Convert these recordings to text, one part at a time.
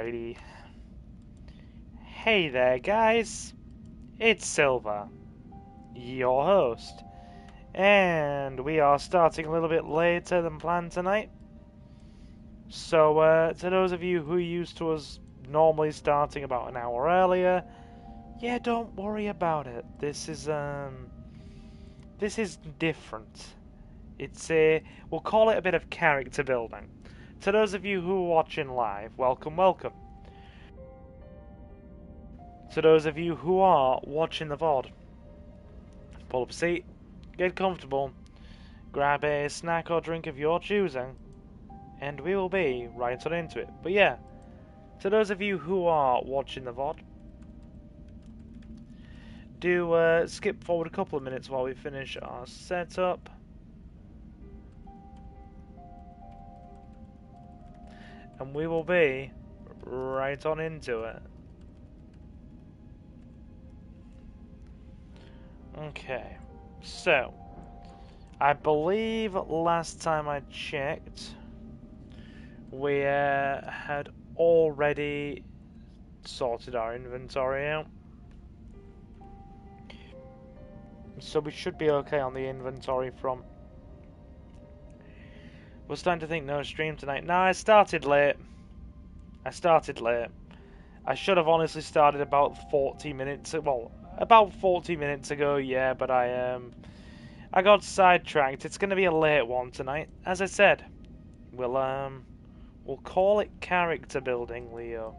Alrighty. Hey there, guys. It's Silver, your host. And we are starting a little bit later than planned tonight. So, to those of you who are used to us normally starting about an hour earlier, yeah, don't worry about it. This is different. We'll call it a bit of character building. To those of you who are watching live, welcome, welcome. To those of you who are watching the VOD, pull up a seat, get comfortable, grab a snack or drink of your choosing, and we will be right on into it. But yeah, to those of you who are watching the VOD, do skip forward a couple of minutes while we finish our setup. And we will be right on into it. Okay, so I believe last time I checked, we had already sorted our inventory out. So we should be okay on the inventory front. We're starting to think no stream tonight. No, I started late. I should have honestly started about 40 minutes. Well, about 40 minutes ago, yeah, but I got sidetracked. It's going to be a late one tonight. As I said, we'll call it character building, Leo.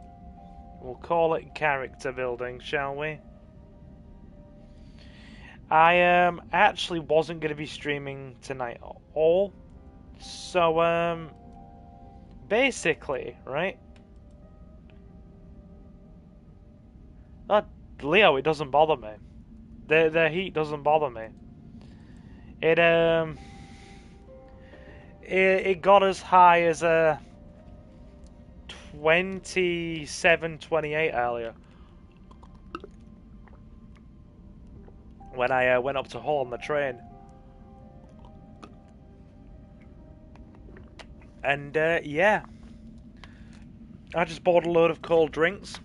We'll call it character building, shall we? I actually wasn't going to be streaming tonight at all. So basically, right? Leo, it doesn't bother me. The heat doesn't bother me. It got as high as 27, 28 earlier when I went up to Hull on the train. And yeah, I just bought a load of cold drinks.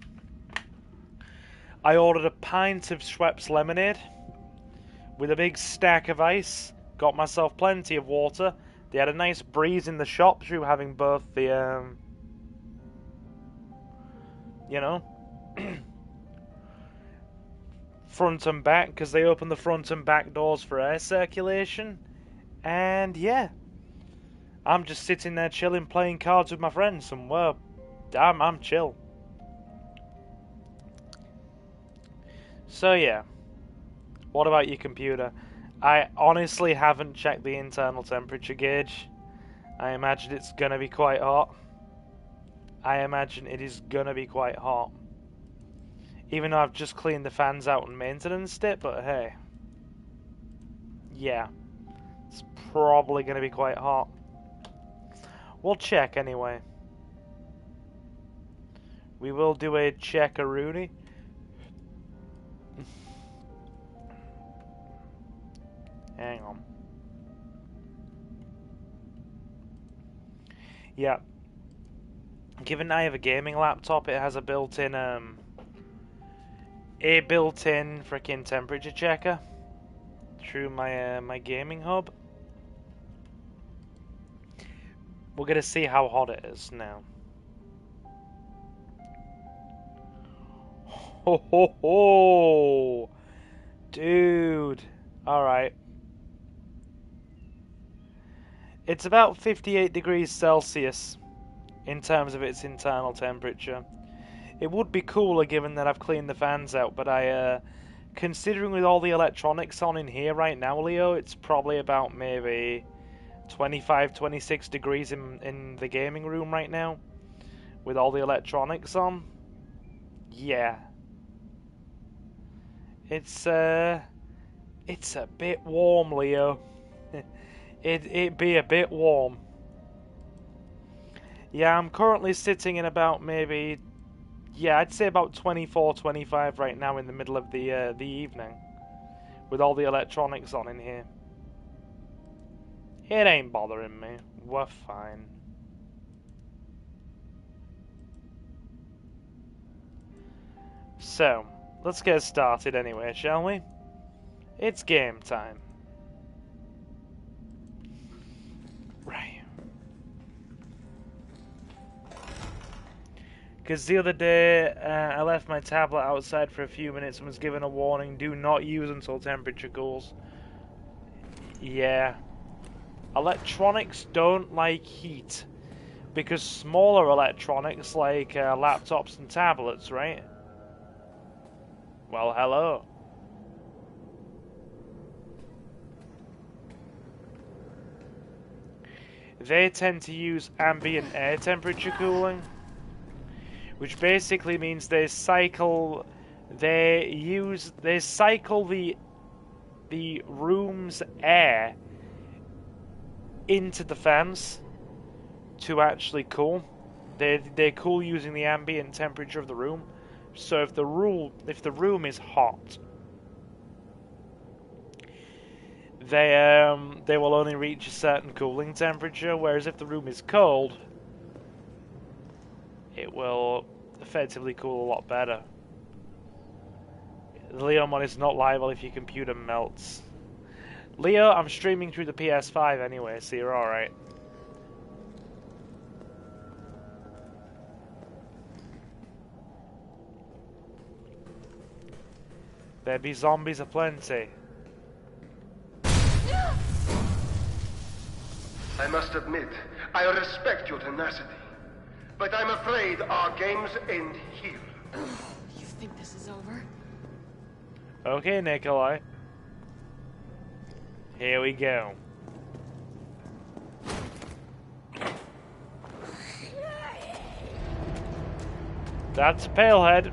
I ordered a pint of Schweppes lemonade with a big stack of ice. Got myself plenty of water. They had a nice breeze in the shop through having both the, you know, front and back, because they open the front and back doors for air circulation. And yeah, I'm just sitting there chilling, playing cards with my friends, and well, I'm chill. So yeah, what about your computer? I honestly haven't checked the internal temperature gauge. I imagine it's gonna be quite hot. I imagine it is gonna be quite hot. Even though I've just cleaned the fans out and maintenanced it, but hey. Yeah, it's probably gonna be quite hot. We'll check anyway. We will do a check-a-rooney. Hang on. Yeah. Given I have a gaming laptop, it has a built-in freaking temperature checker through my my gaming hub. We're gonna see how hot it is now. Ho ho ho! Dude. Alright. It's about 58 degrees Celsius in terms of its internal temperature. It would be cooler given that I've cleaned the fans out, but considering with all the electronics on in here right now, Leo, it's probably about maybe 25, 26 degrees in the gaming room right now with all the electronics on. Yeah. It's a bit warm, Leo. It'd be a bit warm. Yeah, I'm currently sitting in about maybe, yeah, I'd say about 24, 25 right now in the middle of the evening, with all the electronics on in here. It ain't bothering me. We're fine. So, let's get started anyway, shall we? It's game time. Right. Because the other day, I left my tablet outside for a few minutes and was given a warning, do not use until temperature cools. Yeah. Electronics don't like heat. Because smaller electronics, like laptops and tablets, right? Well, hello. They tend to use ambient air temperature cooling, which basically means they cycle the room's air into the fans to actually cool. They cool using the ambient temperature of the room. So if the room is hot, they will only reach a certain cooling temperature, whereas if the room is cold, it will effectively cool a lot better. The Leo mod is not liable if your computer melts. Leo, I'm streaming through the PS5 anyway, so you're alright. There be zombies aplenty. I must admit, I respect your tenacity, but I'm afraid our games end here. You think this is over? Okay, Nikolai. Here we go. That's Palehead.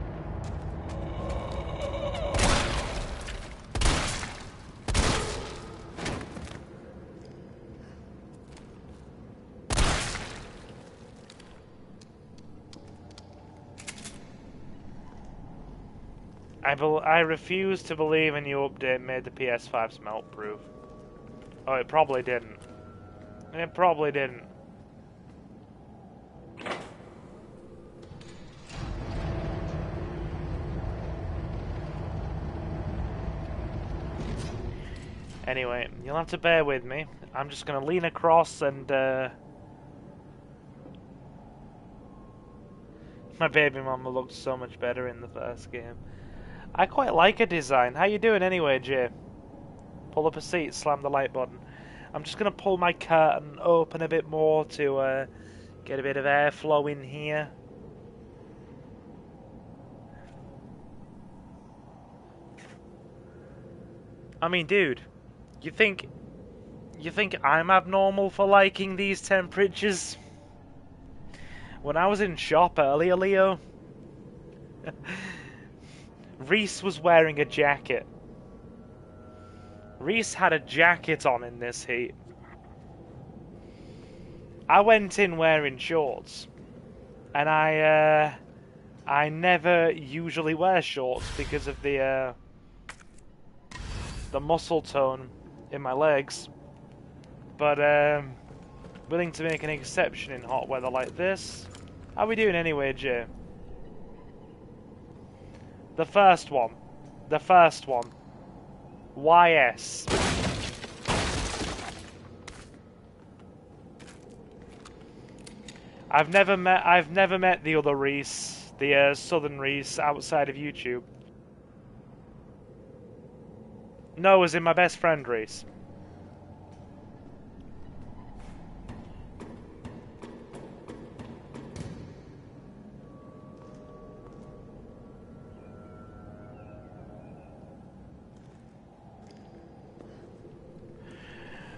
I refuse to believe a new update made the PS5 smelt proof. Oh, it probably didn't. It probably didn't. Anyway, you'll have to bear with me. I'm just gonna lean across and my baby mama looked so much better in the first game. I quite like her design. How you doing anyway, Jay? Pull up a seat, slam the like button. I'm just going to pull my curtain open a bit more to get a bit of airflow in here. I mean, dude, you think I'm abnormal for liking these temperatures? When I was in shop earlier, Leo, Reese was wearing a jacket. Reese had a jacket on in this heat. I went in wearing shorts, and I never usually wear shorts because of the muscle tone in my legs. But willing to make an exception in hot weather like this. How we doing anyway, Jay? The first one. YS. I've never met the other Reese, the Southern Reese outside of YouTube. No, as in my best friend Reese.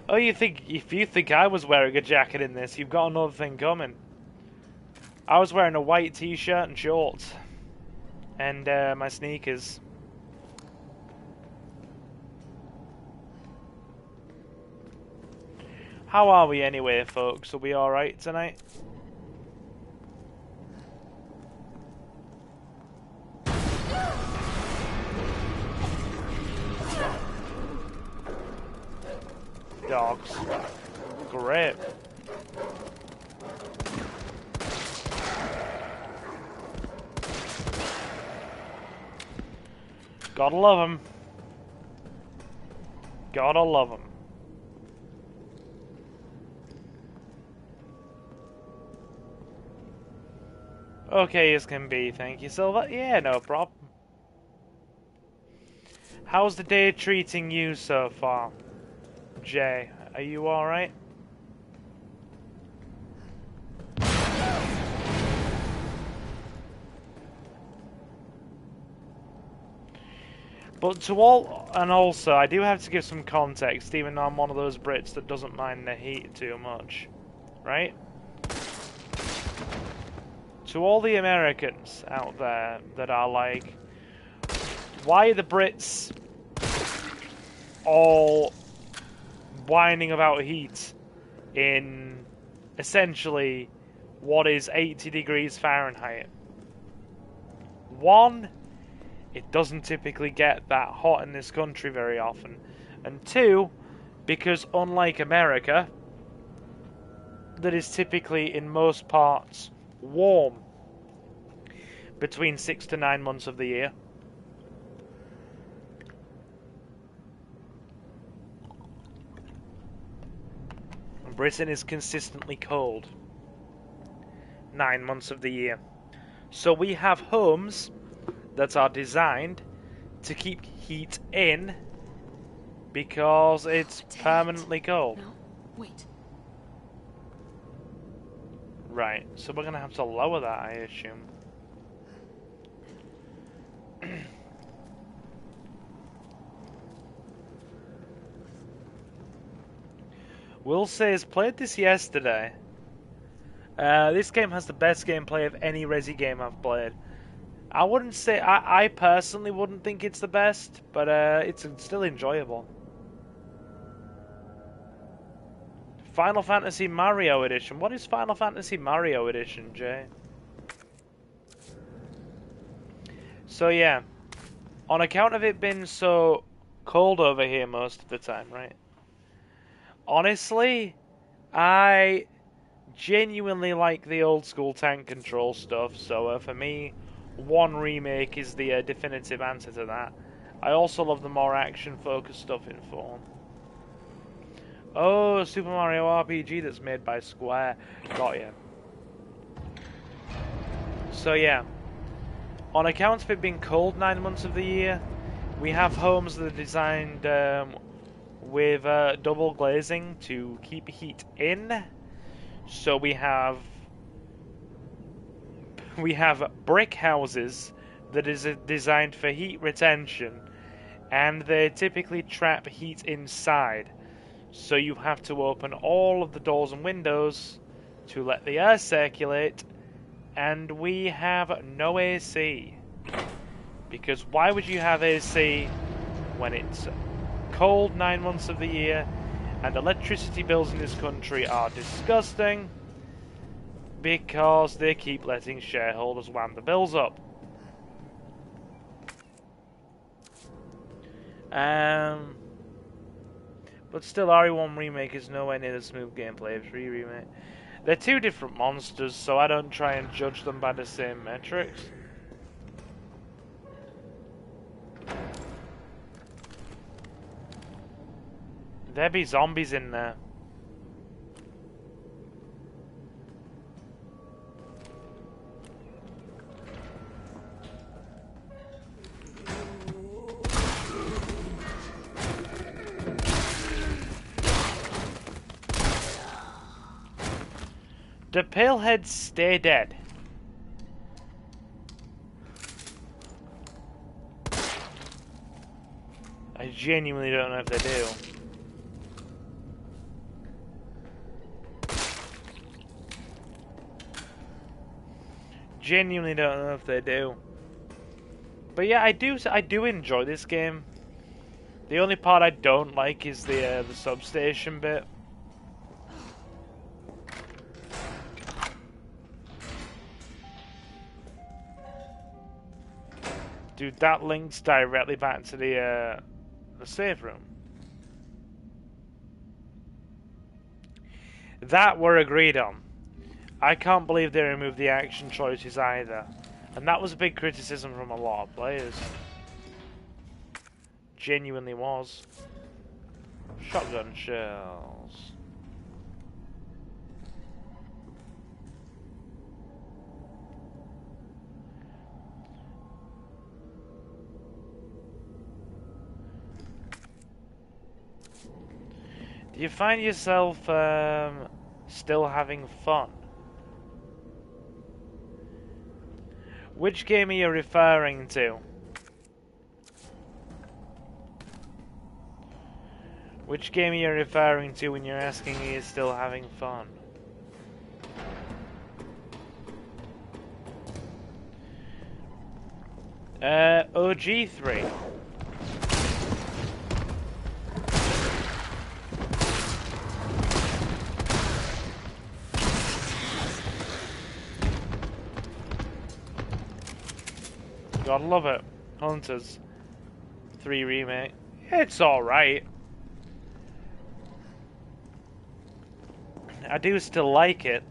Oh, if you think I was wearing a jacket in this, you've got another thing coming. I was wearing a white t-shirt and shorts. And my sneakers. How are we anyway, folks? Are we alright tonight? Dogs. Great. Gotta love them. Gotta love them. Okay as can be, thank you, Silver. Yeah, no problem. How's the day treating you so far, Jay? Are you alright? But to all, and also, I do have to give some context, even though I'm one of those Brits that doesn't mind the heat too much, right? To all the Americans out there that are like, why are the Brits all whining about heat in essentially what is 80 degrees Fahrenheit? One, it doesn't typically get that hot in this country very often. And two, because unlike America, that is typically in most parts warm between 6 to 9 months of the year. Britain is consistently cold 9 months of the year. So we have homes that are designed to keep heat in because it's permanently cold. No, wait. Right, so we're going to have to lower that, I assume. Will says, played this yesterday. This game has the best gameplay of any Resi game I've played. I wouldn't say, I personally wouldn't think it's the best, but it's still enjoyable. Final Fantasy Mario Edition. What is Final Fantasy Mario Edition, Jay? So yeah, on account of it being so cold over here most of the time, right? Honestly, I genuinely like the old school tank control stuff, so for me, one remake is the definitive answer to that. I also love the more action-focused stuff in 4. Oh, Super Mario RPG that's made by Square. Got ya. So yeah, on account of it being cold 9 months of the year, we have homes that are designed with double glazing to keep heat in. So we have brick houses that is designed for heat retention, and they typically trap heat inside. So you have to open all of the doors and windows to let the air circulate, and we have no AC. Because why would you have AC when it's cold 9 months of the year, and electricity bills in this country are disgusting because they keep letting shareholders wham the bills up. But still, RE1 Remake is nowhere near the smooth gameplay of 3 Remake. They're two different monsters, so I don't try and judge them by the same metrics. There be zombies in there. The Paleheads stay dead. I genuinely don't know if they do. Genuinely don't know if they do. But yeah, I do enjoy this game. The only part I don't like is the substation bit. Dude, that links directly back to the save room. That we're agreed on. I can't believe they removed the action choices either. And that was a big criticism from a lot of players. genuinely was. Shotgun shells. Do you find yourself still having fun? Which game are you referring to? Which game are you referring to when you're asking are you still having fun? OG3. Gotta love it. Hunters 3 Remake. It's alright. I do still like it.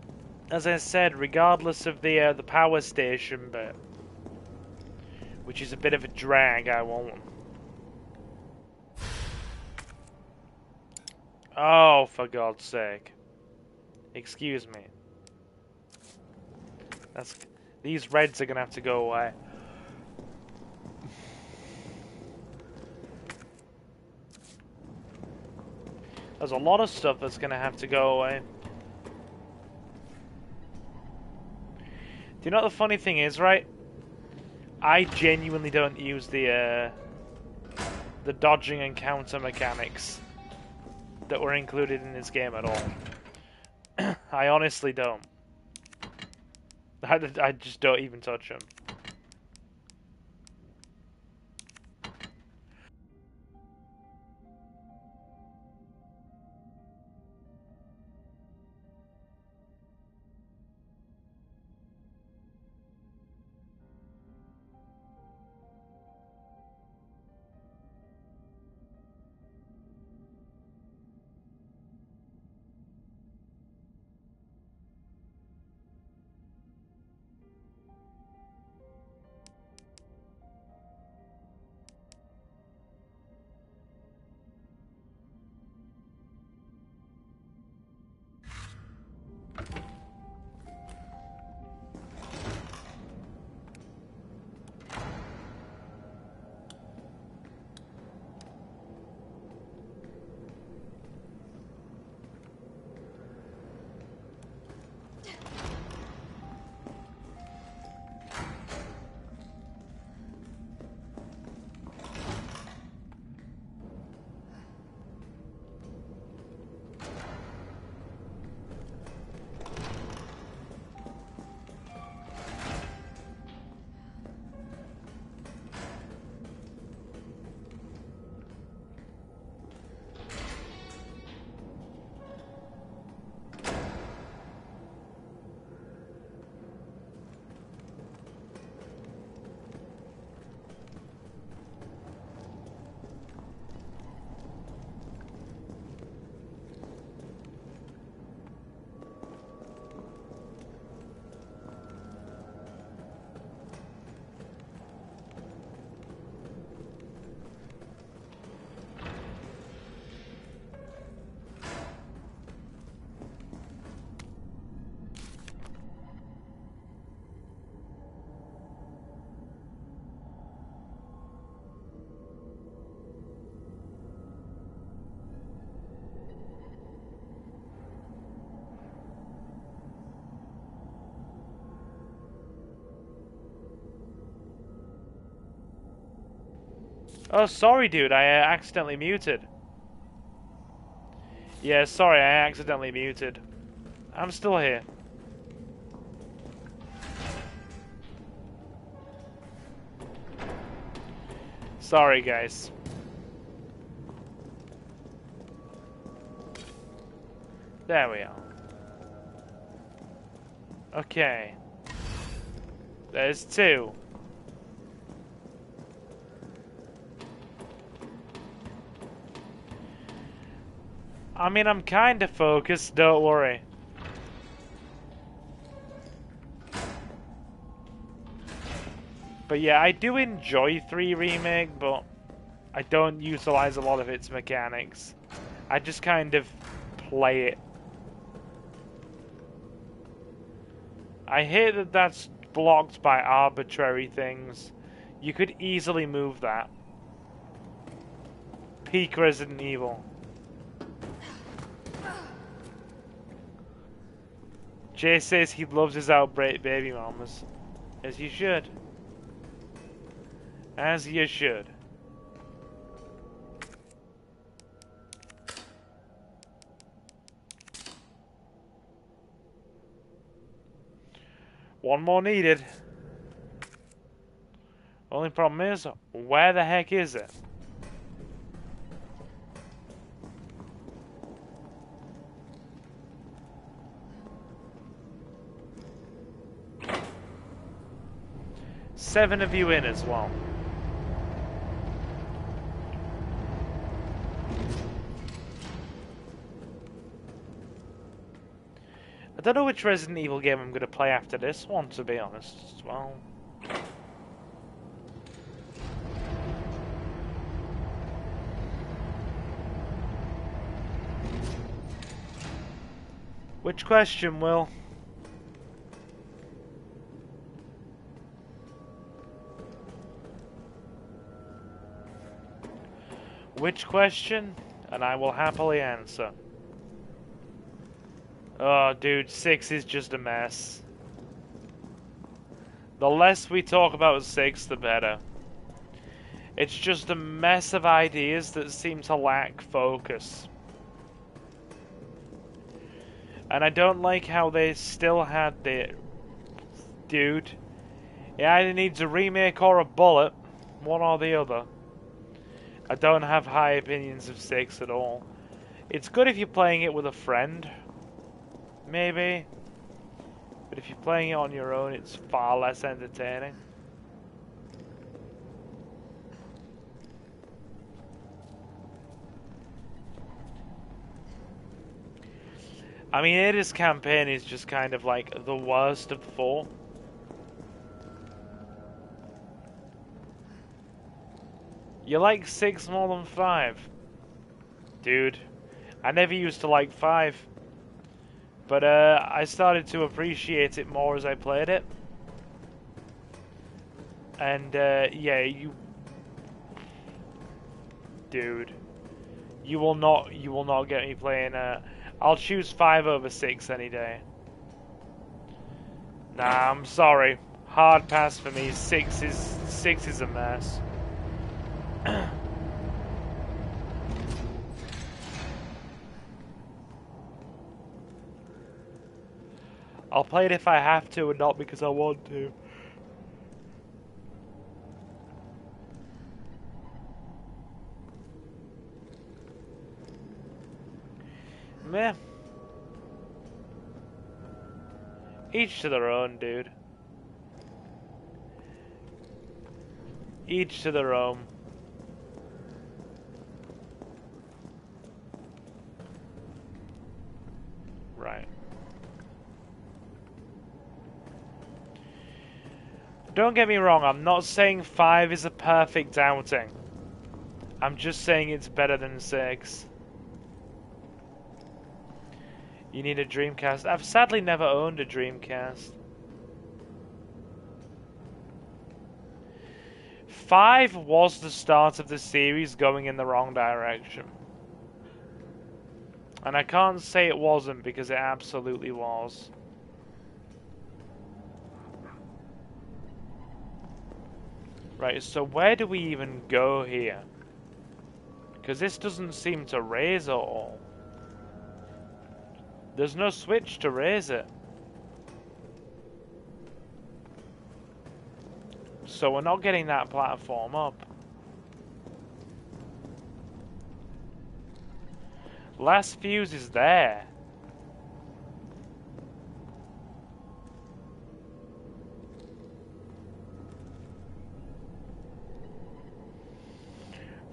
As I said, regardless of the power station bit, which is a bit of a drag, I won't. Oh, for God's sake. Excuse me. These reds are gonna have to go away. There's a lot of stuff that's gonna have to go away. Do you know what the funny thing is, right? I genuinely don't use the dodging and counter mechanics that were included in this game at all. I honestly don't. I just don't even touch them. Oh, sorry, dude. I accidentally muted. Yeah, sorry. I accidentally muted. I'm still here. Sorry, guys. There we are. Okay. There's 2. I mean, I'm kind of focused, don't worry. But yeah, I do enjoy 3 Remake, but I don't utilize a lot of its mechanics. I just kind of play it. I hate that that's blocked by arbitrary things. You could easily move that. Peak Resident Evil. Jay says he loves his Outbreak baby mamas. As you should. As you should. One more needed. Only problem is, where the heck is it? Seven of you in as well. I don't know which Resident Evil game I'm going to play after this one, to be honest, as well. Which question, Will? Which question? And I will happily answer. Oh, dude, 6 is just a mess. The less we talk about 6, the better. It's just a mess of ideas that seem to lack focus. And I don't like how they still had the... Dude. It either needs a remake or a bullet. One or the other. I don't have high opinions of 6 at all. It's good if you're playing it with a friend. Maybe. But if you're playing it on your own, it's far less entertaining. I mean, Ada's campaign is just kind of like the worst of the 4. You like 6 more than 5? Dude, I never used to like 5. But I started to appreciate it more as I played it. And yeah, dude, you will not get me playing. I'll choose 5 over 6 any day. Nah, I'm sorry. Hard pass for me. 6 is a mess. I'll play it if I have to and not because I want to. Meh. Each to their own, dude. Each to their own. Right. Don't get me wrong, I'm not saying 5 is a perfect outing. I'm just saying it's better than 6. You need a Dreamcast. I've sadly never owned a Dreamcast. 5 was the start of the series going in the wrong direction. And I can't say it wasn't because it absolutely was. Right, so where do we even go here? Because this doesn't seem to raise at all. There's no switch to raise it. So we're not getting that platform up. Last fuse is there.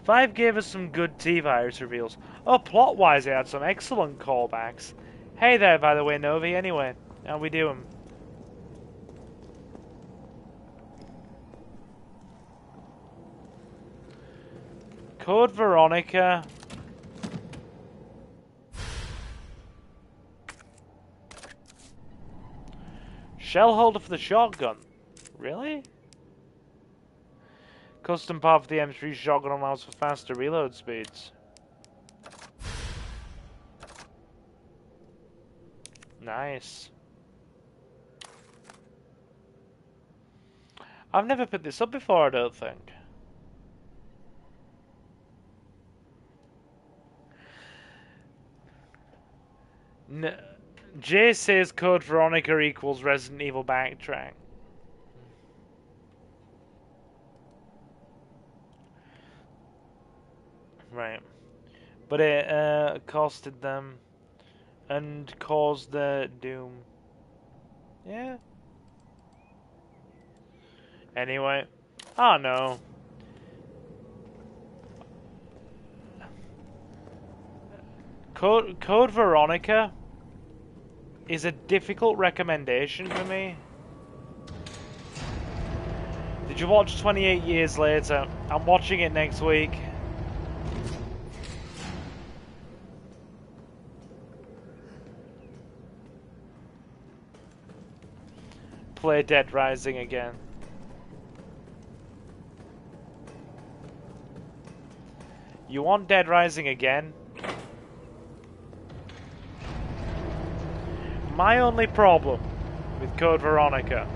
Five gave us some good T-Virus reveals. Oh, plot-wise, it had some excellent callbacks. Hey there, by the way, Novi. Anyway, how we doing? Code Veronica. Shell holder for the shotgun. Really? Custom part for the M3 shotgun allows for faster reload speeds. Nice. I've never picked this up before, I don't think. Jay says Code Veronica equals Resident Evil backtrack. Right. But it costed them and caused their doom. Yeah. Anyway. Oh no. Code Veronica is a difficult recommendation for me. Did you watch 28 Years Later? I'm watching it next week. Play Dead Rising again. You want Dead Rising again? My only problem with Code Veronica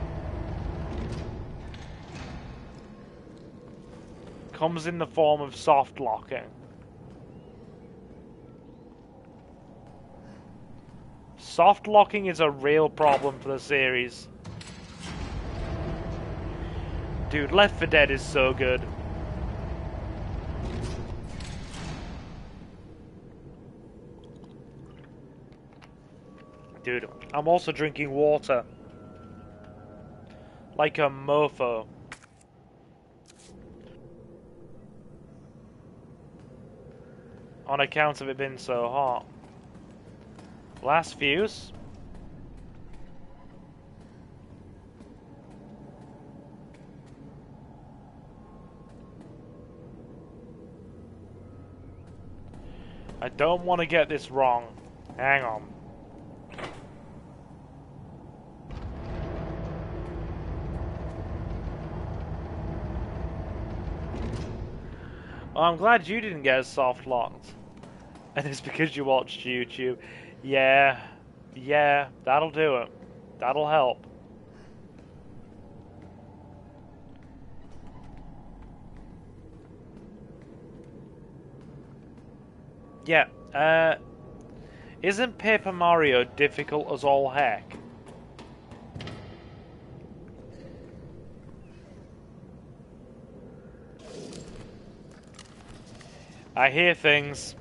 comes in the form of soft locking. Soft locking is a real problem for the series. Dude, Left 4 Dead is so good. Dude, I'm also drinking water. Like a mofo. On account of it being so hot. Last fuse? I don't want to get this wrong. Hang on. Oh, I'm glad you didn't get soft locked. And it's because you watched YouTube. Yeah, that'll do it. That'll help. Yeah, isn't Paper Mario difficult as all heck? I hear things.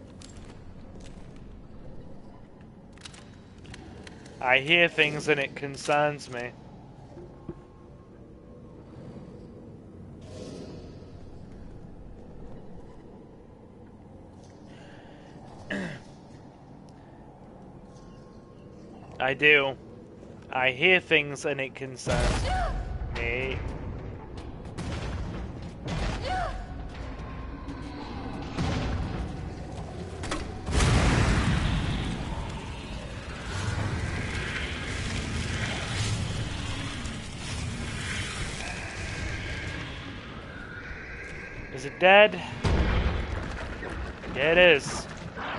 I hear things and it concerns me. I do. I hear things and it concerns me. Is it dead? Yeah, it is.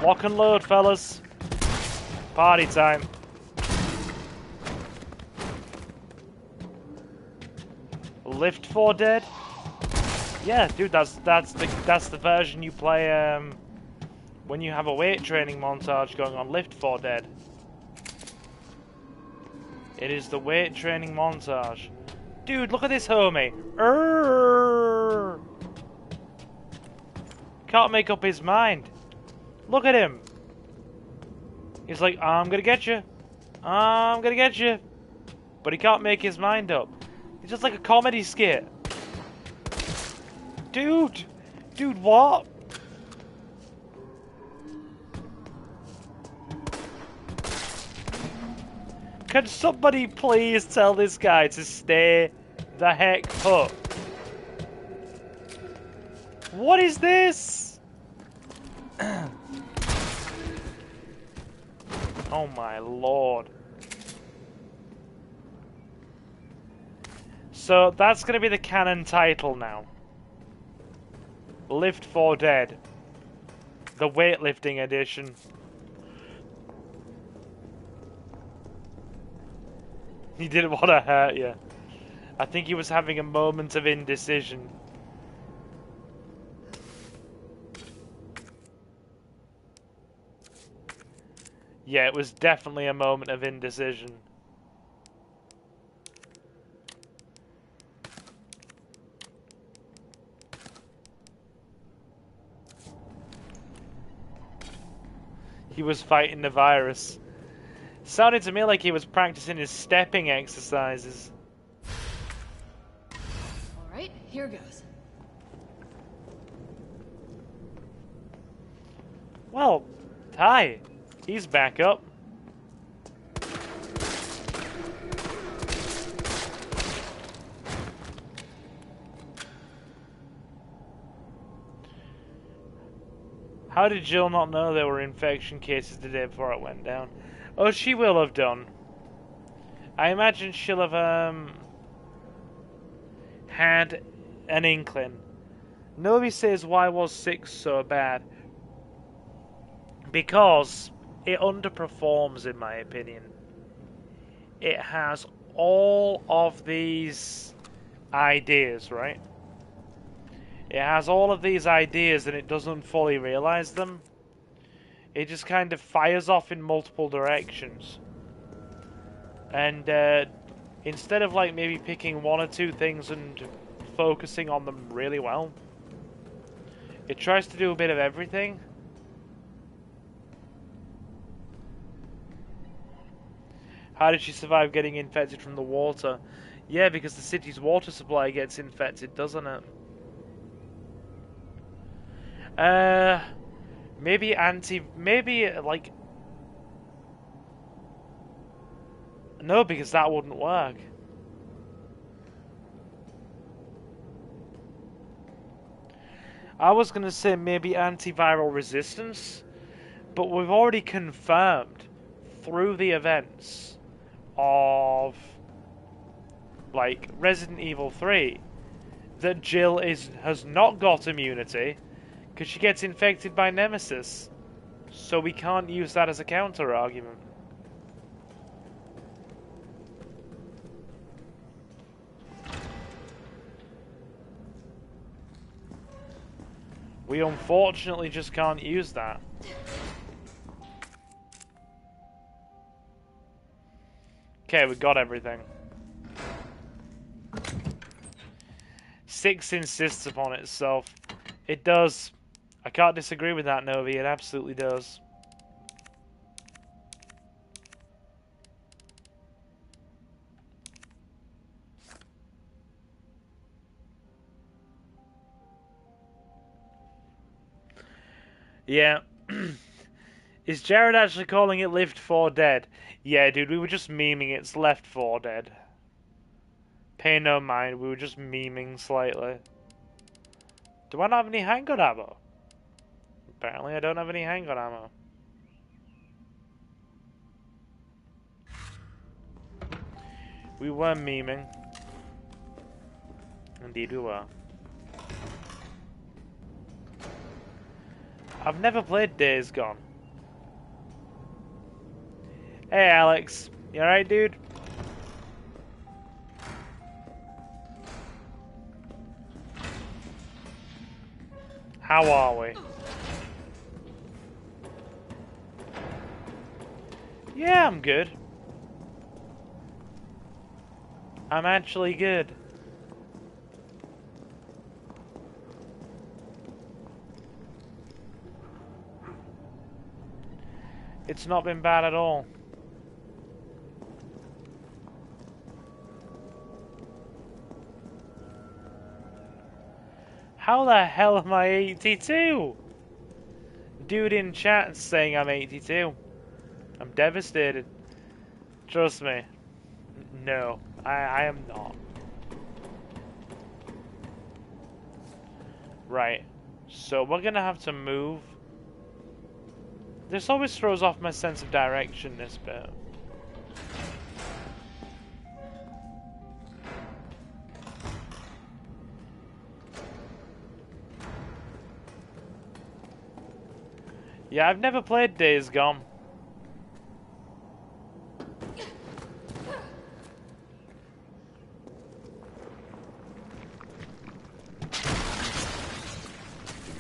Lock and load, fellas. Party time. Lift 4 dead? Yeah, dude, that's the version you play when you have a weight training montage going on. Lift 4 dead. It is the weight training montage. Dude, look at this homie. Can't make up his mind. Look at him. He's like, I'm gonna get you. I'm gonna get you. But he can't make his mind up. It's just like a comedy skit. Dude! Dude, what? Can somebody please tell this guy to stay the heck put? What is this? Oh my lord. So that's going to be the canon title now. Lift 4 Dead. The weightlifting edition. He didn't want to hurt you. I think he was having a moment of indecision. Yeah, it was definitely a moment of indecision. He was fighting the virus. Sounded to me like he was practicing his stepping exercises. Alright, here goes. Well, hi. He's back up. How did Jill not know there were infection cases the day before it went down? Oh, she will have done. I imagine she'll have had an inkling. Nobody says why was 6 so bad. Because it underperforms, in my opinion. It has all of these ideas, right? It has all of these ideas and it doesn't fully realize them. It just kind of fires off in multiple directions. And instead of like maybe picking one or two things and focusing on them really well, it tries to do a bit of everything. How did she survive getting infected from the water? Yeah, because the city's water supply gets infected, doesn't it? Maybe like... No, because that wouldn't work. I was gonna say maybe antiviral resistance, but we've already confirmed through the events of like Resident Evil 3 that Jill has not got immunity because she gets infected by Nemesis, so we can't use that as a counter argument. We unfortunately just can't use that. Okay, we got everything. 6 insists upon itself. It does. I can't disagree with that, Novi. It absolutely does. Yeah. Is Jared actually calling it Lift 4 Dead? Yeah, dude, we were just memeing it's Left 4 Dead. Pay no mind, we were just memeing slightly. Do I not have any handgun ammo? Apparently I don't have any handgun ammo. We were memeing. Indeed we were. I've never played Days Gone. Hey Alex, you alright, dude? How are we? Yeah, I'm good. I'm actually good. It's not been bad at all. How the hell am I 82? Dude in chat saying I'm 82. I'm devastated. Trust me. No, I am not. Right. So we're gonna have to move This always throws off my sense of direction, this bit. Yeah, I've never played Days Gone.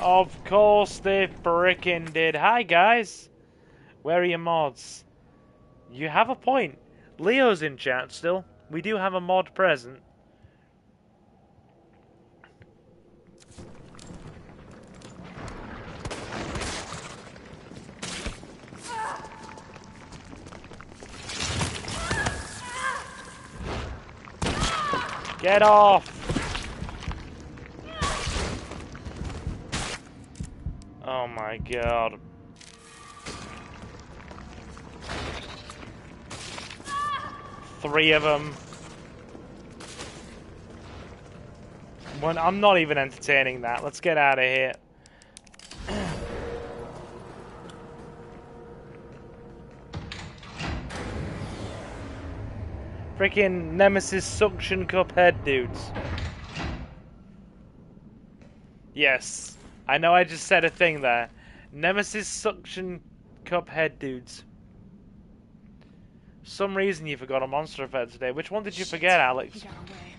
Of course they frickin' did. Hi guys! Where are your mods? You have a point. Leo's in chat still. We do have a mod present. Get off! Oh my god. Three of them. Well, I'm not even entertaining that. Let's get out of here. Freaking Nemesis suction cup head dudes. Yes. I know I just said a thing there. Nemesis suction cup head dudes. For some reason you forgot a monster effect today. Which one did you forget, Alex? He got away.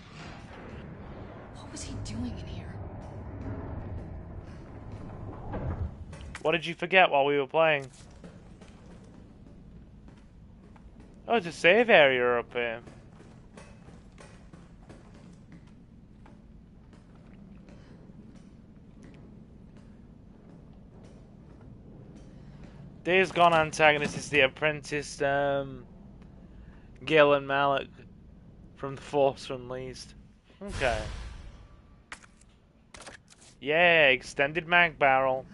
What was he doing in here? What did you forget while we were playing? Oh, it's a save area up here. Days Gone antagonist is the apprentice, Gil and Malik from The Force Unleashed. Okay. Yeah, extended mag barrel.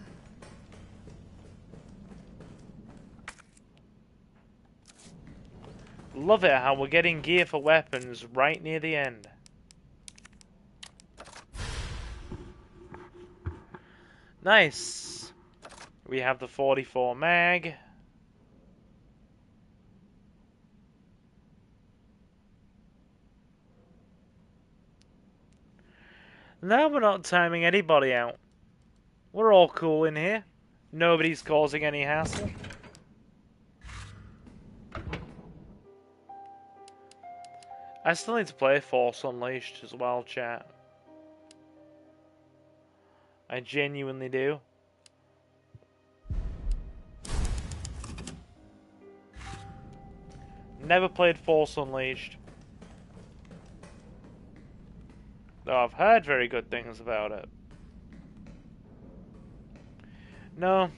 Love it how we're getting gear for weapons right near the end. Nice. We have the 44 mag. Now we're not timing anybody out. We're all cool in here. Nobody's causing any hassle. I still need to play Force Unleashed as well, chat. I genuinely do. Never played Force Unleashed. Though I've heard very good things about it. No.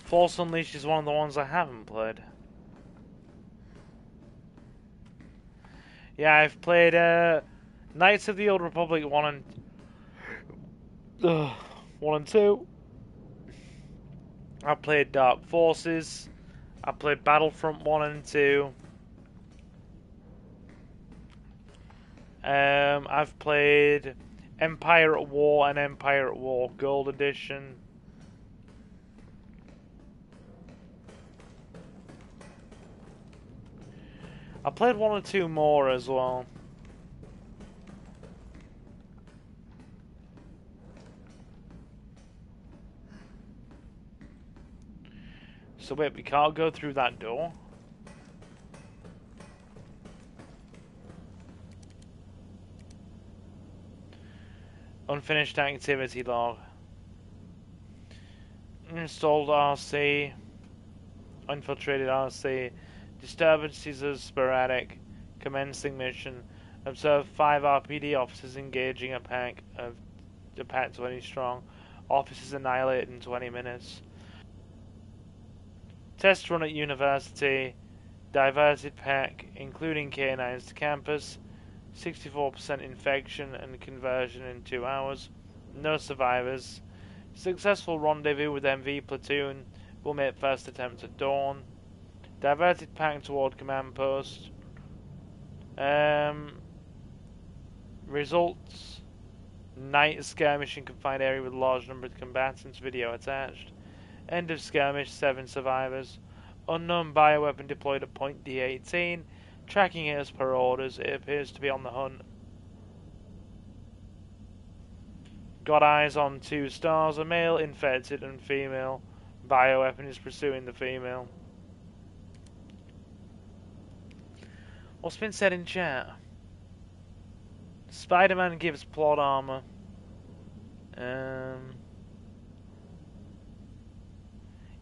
Force Unleashed is one of the ones I haven't played. Yeah, I've played Knights of the Old Republic 1 and 2. I played Dark Forces. I played Battlefront 1 and 2. I've played Empire at War and Empire at War Gold Edition. I played 1 or 2 more as well. So wait, we can't go through that door? Unfinished activity log. Installed RC. Infiltrated RC. Disturbances are sporadic. Commencing mission. Observe 5 RPD officers engaging a pack 20 strong. Officers annihilated in 20 minutes. Test run at university. Diverted pack, including canines to campus. 64% infection and conversion in 2 hours. No survivors. Successful rendezvous with MV platoon. Will make first attempt at dawn. Diverted pack toward command post. Results. Night skirmish in confined area with large number of combatants. Video attached. End of skirmish. 7 survivors. Unknown bioweapon deployed at point D18. Tracking it as per orders. It appears to be on the hunt. Got eyes on 2 stars. A male, infected, and female. Bioweapon is pursuing the female. What's been said in chat? Spider-Man gives plot armor.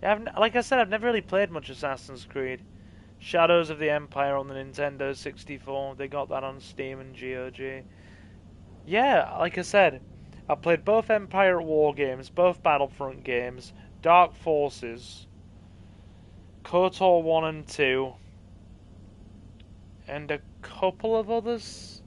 Yeah, like I said, I've never really played much Assassin's Creed. Shadows of the Empire on the Nintendo 64. They got that on Steam and GOG. Yeah, like I said, I played both Empire at War games, both Battlefront games, Dark Forces, KOTOR 1 and 2, and a couple of others.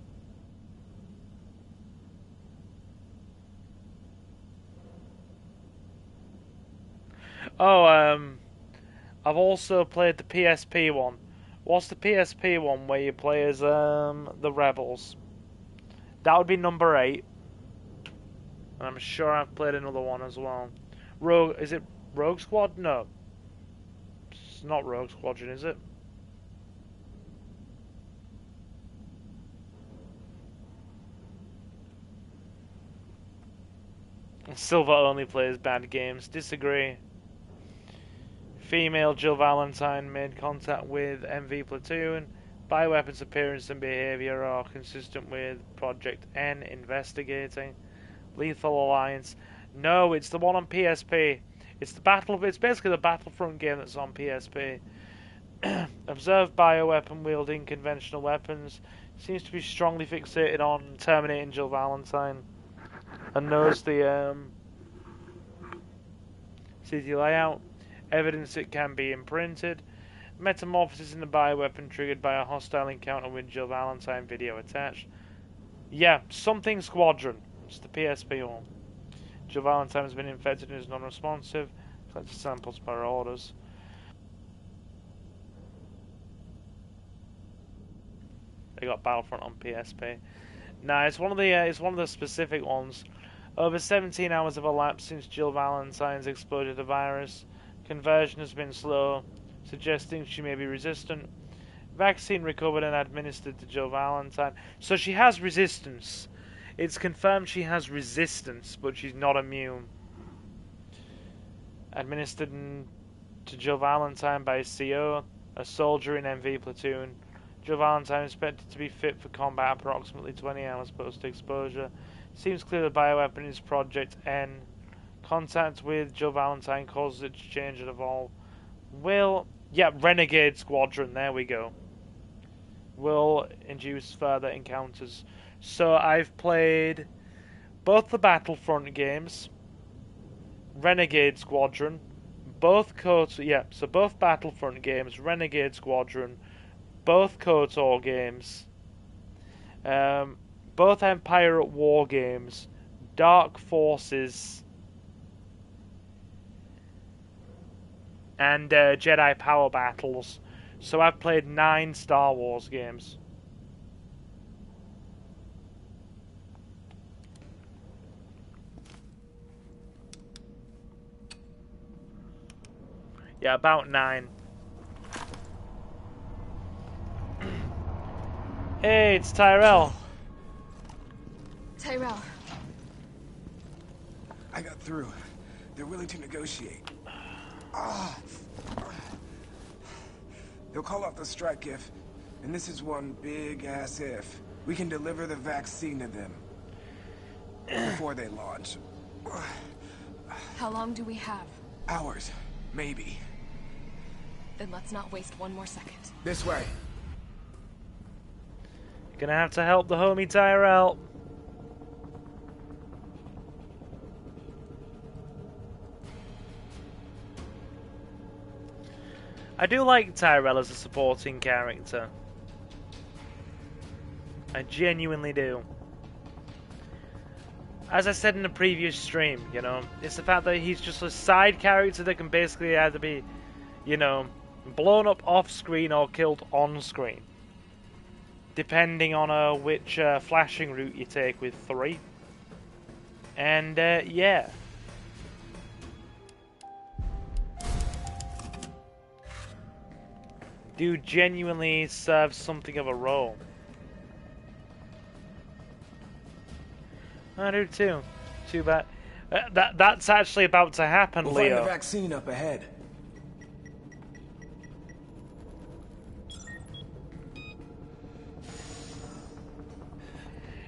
Oh, I've also played the PSP one. What's the PSP one where you play as the Rebels? That would be number 8. And I'm sure I've played another one as well. Is it Rogue Squad? No. It's not Rogue Squadron, is it? Silver only plays bad games. Disagree. Female Jill Valentine made contact with MV Platoon. Bioweapons appearance and behavior are consistent with Project N investigating. Lethal Alliance. No, it's the one on PSP. It's basically the Battlefront game that's on PSP. Observe bioweapon wielding conventional weapons. Seems to be strongly fixated on terminating Jill Valentine. And knows the city layout. Evidence it can be imprinted. Metamorphosis in the bioweapon triggered by a hostile encounter with Jill Valentine. Video attached. Yeah, something Squadron. It's the PSP one. Jill Valentine has been infected and is non-responsive. Collected samples per orders. They got Battlefront on PSP. Nah, it's one of the specific ones. Over 17 hours have elapsed since Jill Valentine's exposure to the virus. Conversion has been slow, suggesting she may be resistant. Vaccine recovered and administered to Jill Valentine. So she has resistance. It's confirmed she has resistance, but she's not immune. Administered to Jill Valentine by CO, a soldier in MV Platoon. Jill Valentine is expected to be fit for combat approximately 20 hours post-exposure. Seems clear the bioweapon is Project N. Contact with Jill Valentine causes it to change and evolve. Renegade Squadron, there we go. Will induce further encounters. So I've played both the Battlefront games, Renegade Squadron, both Battlefront games, Renegade Squadron, both KOTOR games, both Empire at War games, Dark Forces, and Jedi Power Battles. So I've played 9 Star Wars games. Yeah, about 9. Hey, it's Tyrell. Tyrell. I got through. They're willing to negotiate. They'll call off the strike if, and this is one big-ass if, we can deliver the vaccine to them before they launch. How long do we have? Hours, maybe. Then let's not waste one more second. This way. Gonna have to help the homie Tyrell. I do like Tyrell as a supporting character. I genuinely do. As I said in the previous stream, you know, it's the fact that he's just a side character that can basically either be, you know, blown up off screen or killed on screen, depending on which flashing route you take with 3. And yeah. Do genuinely serve something of a role. I do too. Too bad. That's actually about to happen, We'll Leo. find the vaccine up ahead.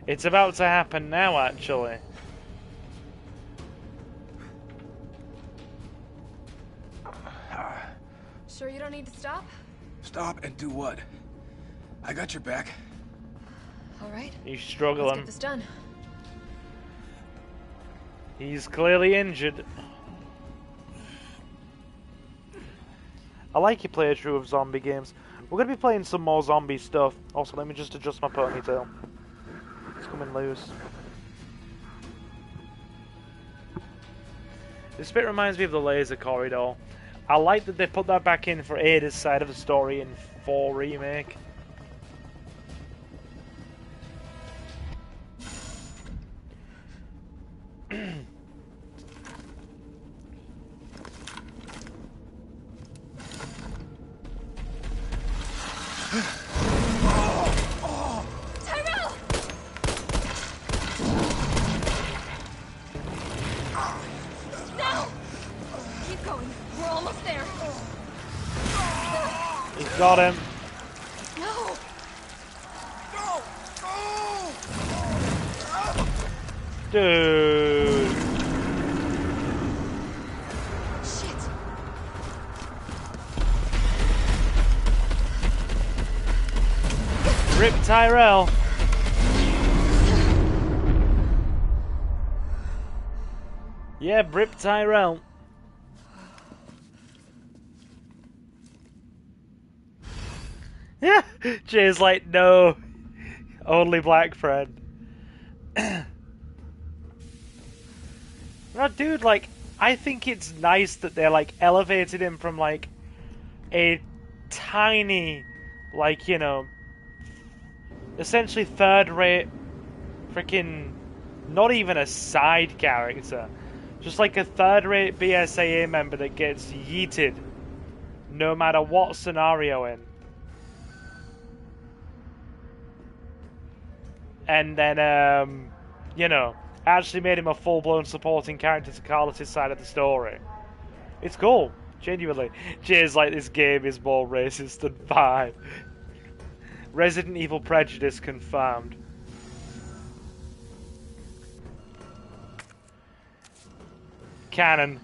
It's about to happen now, actually. Sure you don't need to stop? Stop and do what? I got your back. All right. He's Let's struggling. get this done. He's clearly injured. I like your playthrough of zombie games. We're going to be playing some more zombie stuff. Also, let me just adjust my ponytail. It's coming loose. This bit reminds me of the laser corridor. I like that they put that back in for Ada's side of the story in 4 Remake. Tyrell! Now! Keep going. We're almost there. He's got him. No! Dude. Shit! Rip Tyrell. Yeah, Rip Tyrell. Yeah, Jay's like, no, only black friend. No, dude, like, I think it's nice that they're like elevated him from like a tiny, like, you know, essentially third-rate, freaking, not even a side character, just like a third-rate BSAA member that gets yeeted no matter what scenario in. And then, you know, actually made him a full-blown supporting character to Carlos' side of the story. It's cool, genuinely. Jay's like, this game is more racist than 5. Resident Evil prejudice confirmed. Canon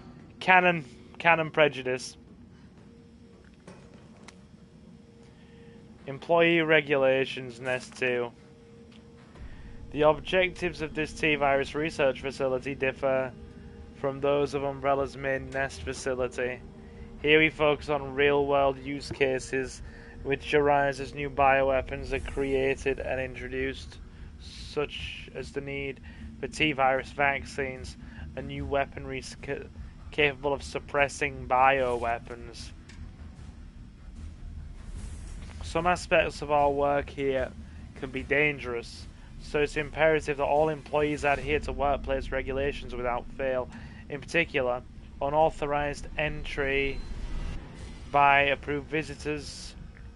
prejudice. Employee regulations, Nest 2. The objectives of this T-Virus research facility differ from those of Umbrella's main Nest facility. Here we focus on real-world use cases which arise as new bioweapons are created and introduced, such as the need for T-Virus vaccines and new weaponry capable of suppressing bioweapons. Some aspects of our work here can be dangerous, so it's imperative that all employees adhere to workplace regulations without fail. In particular, unauthorized entry by approved visitors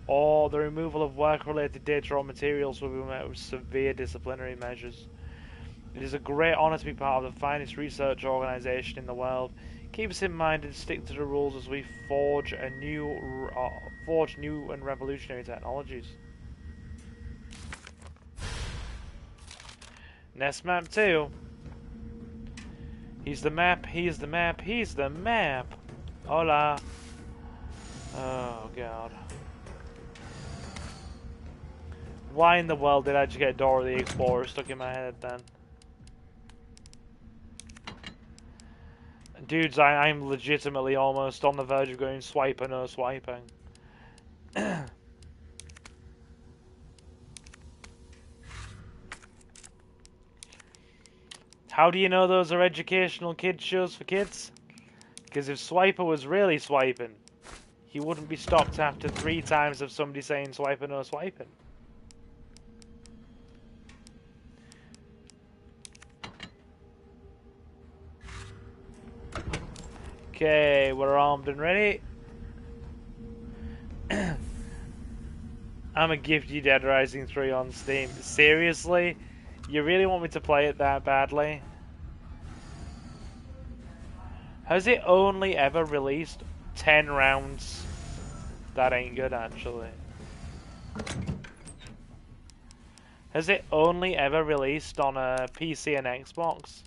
or the removal of work-related data or materials will be met with severe disciplinary measures. It is a great honor to be part of the finest research organization in the world. Keep us in mind and stick to the rules as we forge new and revolutionary technologies. Nest map 2. He's the map, he's the map, he's the map. Hola. Oh god. Why in the world did I just get Dora the Explorer stuck in my head then? Dudes, I'm legitimately almost on the verge of going swipe or no swiping. How do you know those are educational kids shows for kids? Because if Swiper was really swiping, he wouldn't be stopped after 3 times of somebody saying swipe or no swiping. Okay, we're armed and ready. I'ma gift you Dead Rising 3 on Steam. Seriously? You really want me to play it that badly? Has it only ever released 10 rounds? That ain't good, actually. Has it only ever released on a PC and Xbox?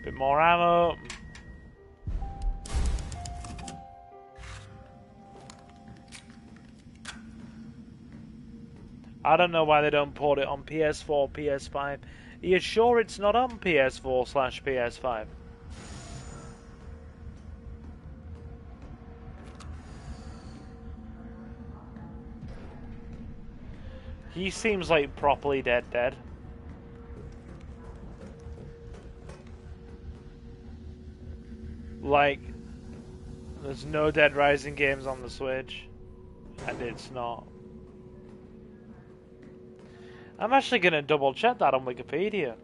Bit more ammo. I don't know why they don't port it on PS4, PS5. Are you sure it's not on PS4/PS5? He seems like properly dead. Like, there's no Dead Rising games on the Switch, and it's not. I'm actually gonna double check that on Wikipedia.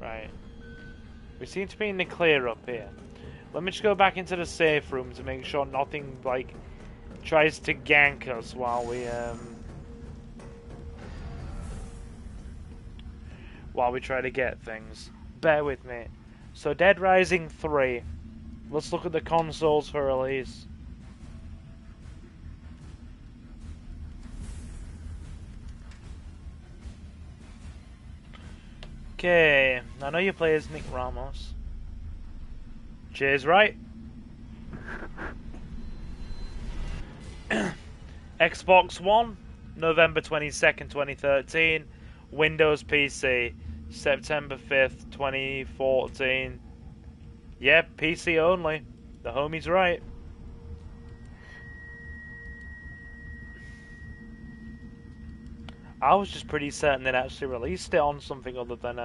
Right. We seem to be in the clear up here. Let me just go back into the safe room to make sure nothing, like, tries to gank us while we try to get things. Bear with me. So, Dead Rising 3. Let's look at the consoles for release. Okay, I know you play as Nick Ramos. Cheers, right? Xbox One, November 22nd, 2013. Windows PC, September 5th, 2014. Yep, PC only. The homie's right. I was just pretty certain they'd actually released it on something other than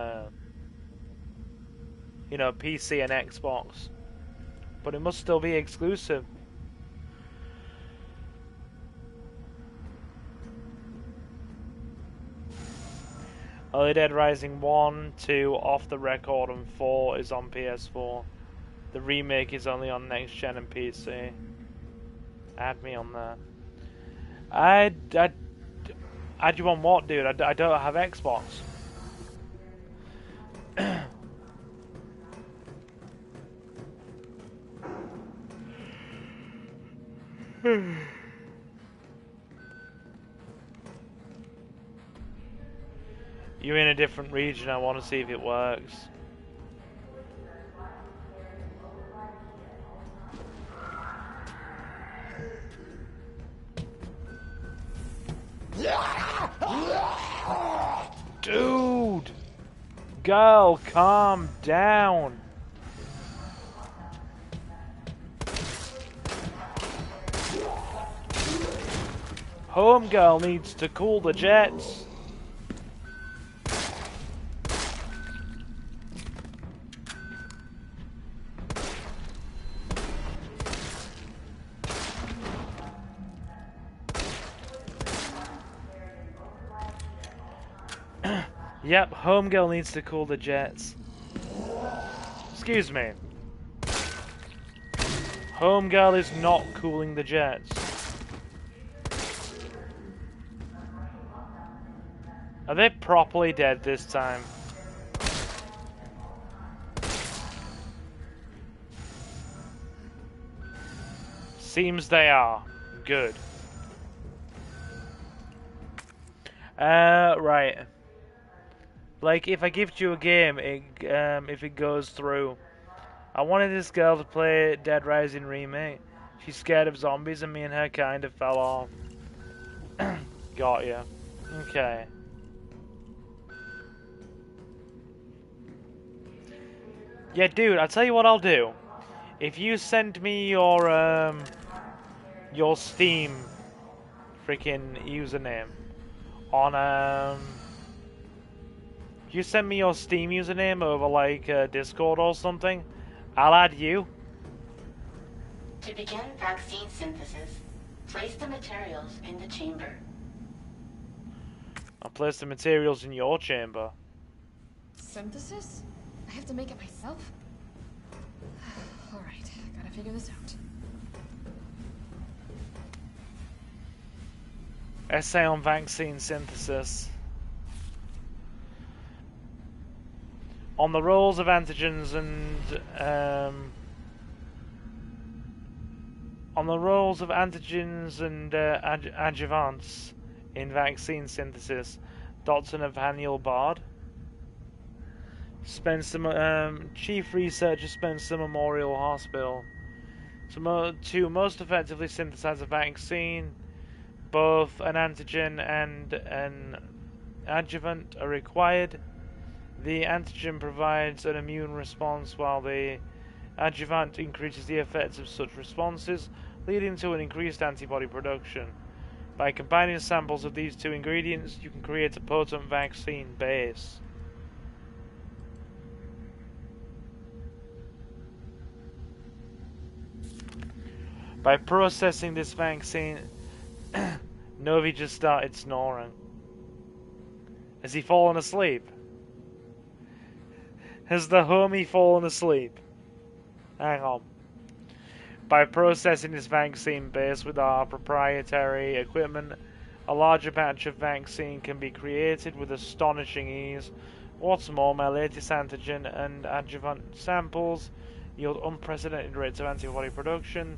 PC and Xbox. But it must still be exclusive. Early Dead Rising 1, 2, Off the Record, and 4 is on PS4. The remake is only on next gen and PC. Add me on there. Add you on what, dude? I don't have Xbox. You're in a different region. I want to see if it works. Dude! Girl, calm down. Homegirl needs to cool the jets. Yep, homegirl needs to cool the jets. Excuse me. Homegirl is not cooling the jets. Are they properly dead this time? Seems they are. Good. Right. Like, if I gift you a game, if it goes through. I wanted this girl to play Dead Rising Remake. She's scared of zombies and me and her kind of fell off. Got ya. Okay. Yeah, dude, I'll tell you what I'll do. If you send me your Steam freaking username, on you send me your Steam username over like Discord or something, I'll add you. To begin vaccine synthesis, place the materials in the chamber. I'll place the materials in your chamber. Synthesis? I have to make it myself? Alright, gotta figure this out. Essay on vaccine synthesis. On the roles of antigens and adjuvants in vaccine synthesis, Dr. Nathaniel Bard. Chief researcher, Spencer Memorial Hospital. To most effectively synthesize a vaccine, both an antigen and an adjuvant are required. The antigen provides an immune response while the adjuvant increases the effects of such responses, leading to an increased antibody production. By combining samples of these two ingredients, you can create a potent vaccine base. By processing this vaccine, Novi just started snoring. Has he fallen asleep? Has the homie fallen asleep? Hang on. By processing this vaccine base with our proprietary equipment, a larger batch of vaccine can be created with astonishing ease. What's more, my latest antigen and adjuvant samples yield unprecedented rates of antibody production,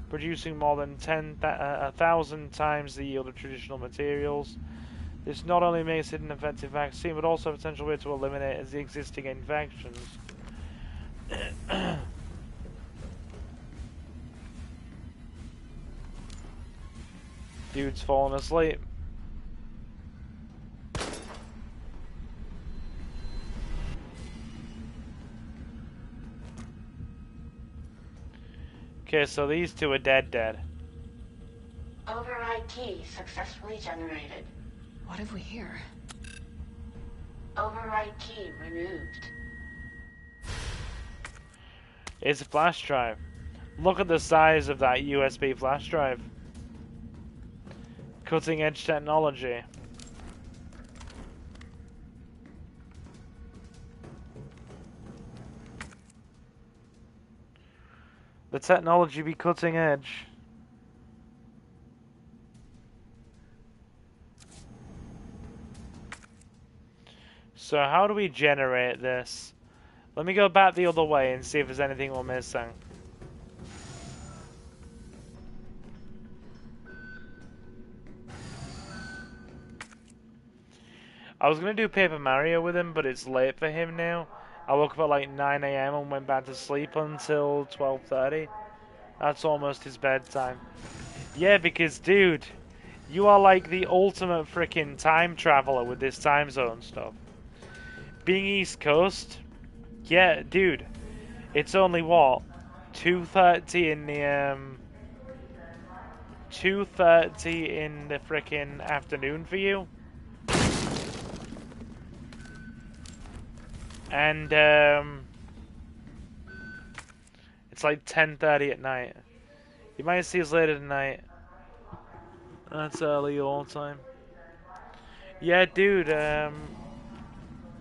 producing more than 1,000 times the yield of traditional materials. This not only makes it an effective vaccine, but also a potential way to eliminate the existing infections. Dude's falling asleep. Okay, so these two are dead. Override key successfully generated. What have we here? Override key removed. It's a flash drive. Look at the size of that USB flash drive. Cutting edge technology. The technology be cutting edge. So how do we generate this? Let me go back the other way and see if there's anything we're missing. I was going to do Paper Mario with him, but it's late for him now. I woke up at like 9 AM and went back to sleep until 12:30. That's almost his bedtime. Yeah, because dude, you are like the ultimate freaking time traveler with this time zone stuff. Being East Coast, yeah, dude, it's only what, 2:30 in the 2:30 in the freaking afternoon for you, and it's like 10:30 at night. You might see us later tonight. That's early your time. Yeah, dude.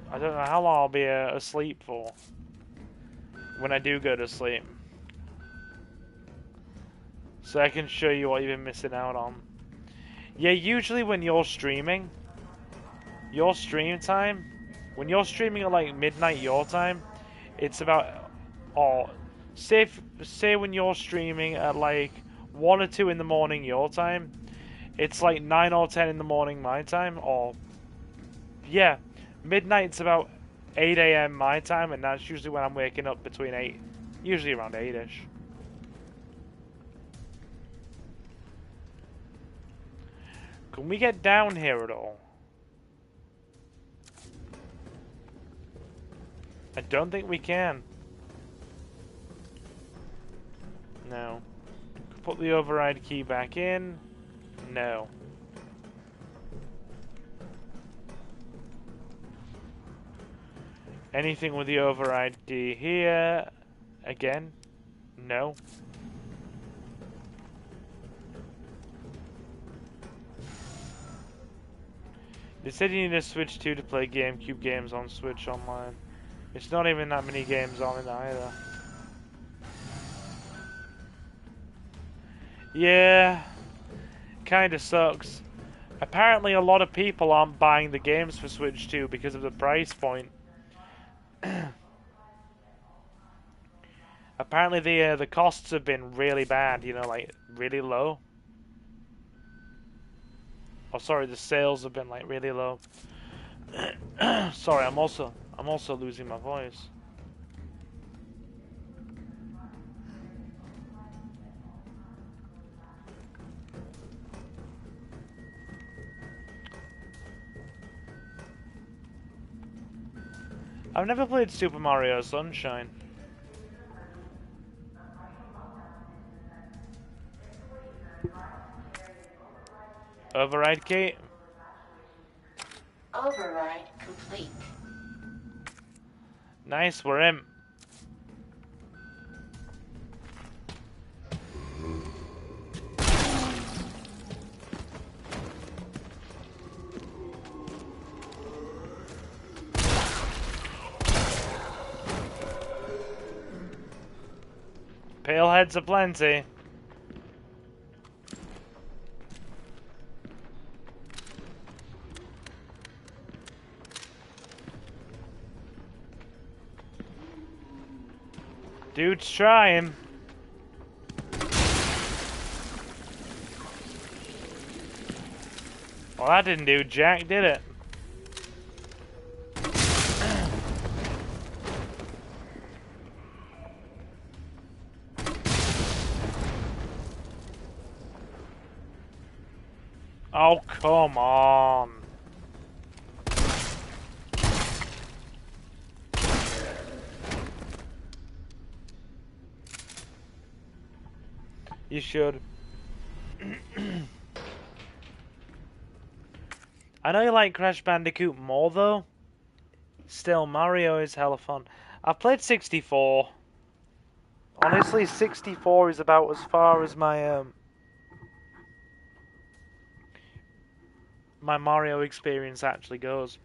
I don't know how long I'll be asleep for when I do go to sleep, so I can show you what you've been missing out on. Yeah, usually when you're streaming, your stream time, when you're streaming at like midnight your time, it's about, or say when you're streaming at like 1 or 2 in the morning your time, it's like 9 or 10 in the morning my time, or yeah, midnight's about 8 AM my time, and that's usually when I'm waking up between 8, usually around 8ish. Can we get down here at all? I don't think we can. No. Put the override key back in. No. Anything with the override D here? Again? No. They said you need a Switch 2 to play GameCube games on Switch Online. It's not even that many games on it either. Yeah, kinda sucks. Apparently a lot of people aren't buying the games for Switch 2 because of the price point. Apparently the costs have been really bad, you know, like really low. Oh, sorry, the sales have been like really low. Sorry, I'm also losing my voice. I've never played Super Mario Sunshine. Override key. Override complete. Nice, we're in. Pale heads aplenty. Dude's trying. Well, that didn't do jack, did it? Oh, come on. You should. I know you like Crash Bandicoot more, though. Still, Mario is hella fun. I've played 64. Honestly, 64 is about as far as my my Mario experience actually goes.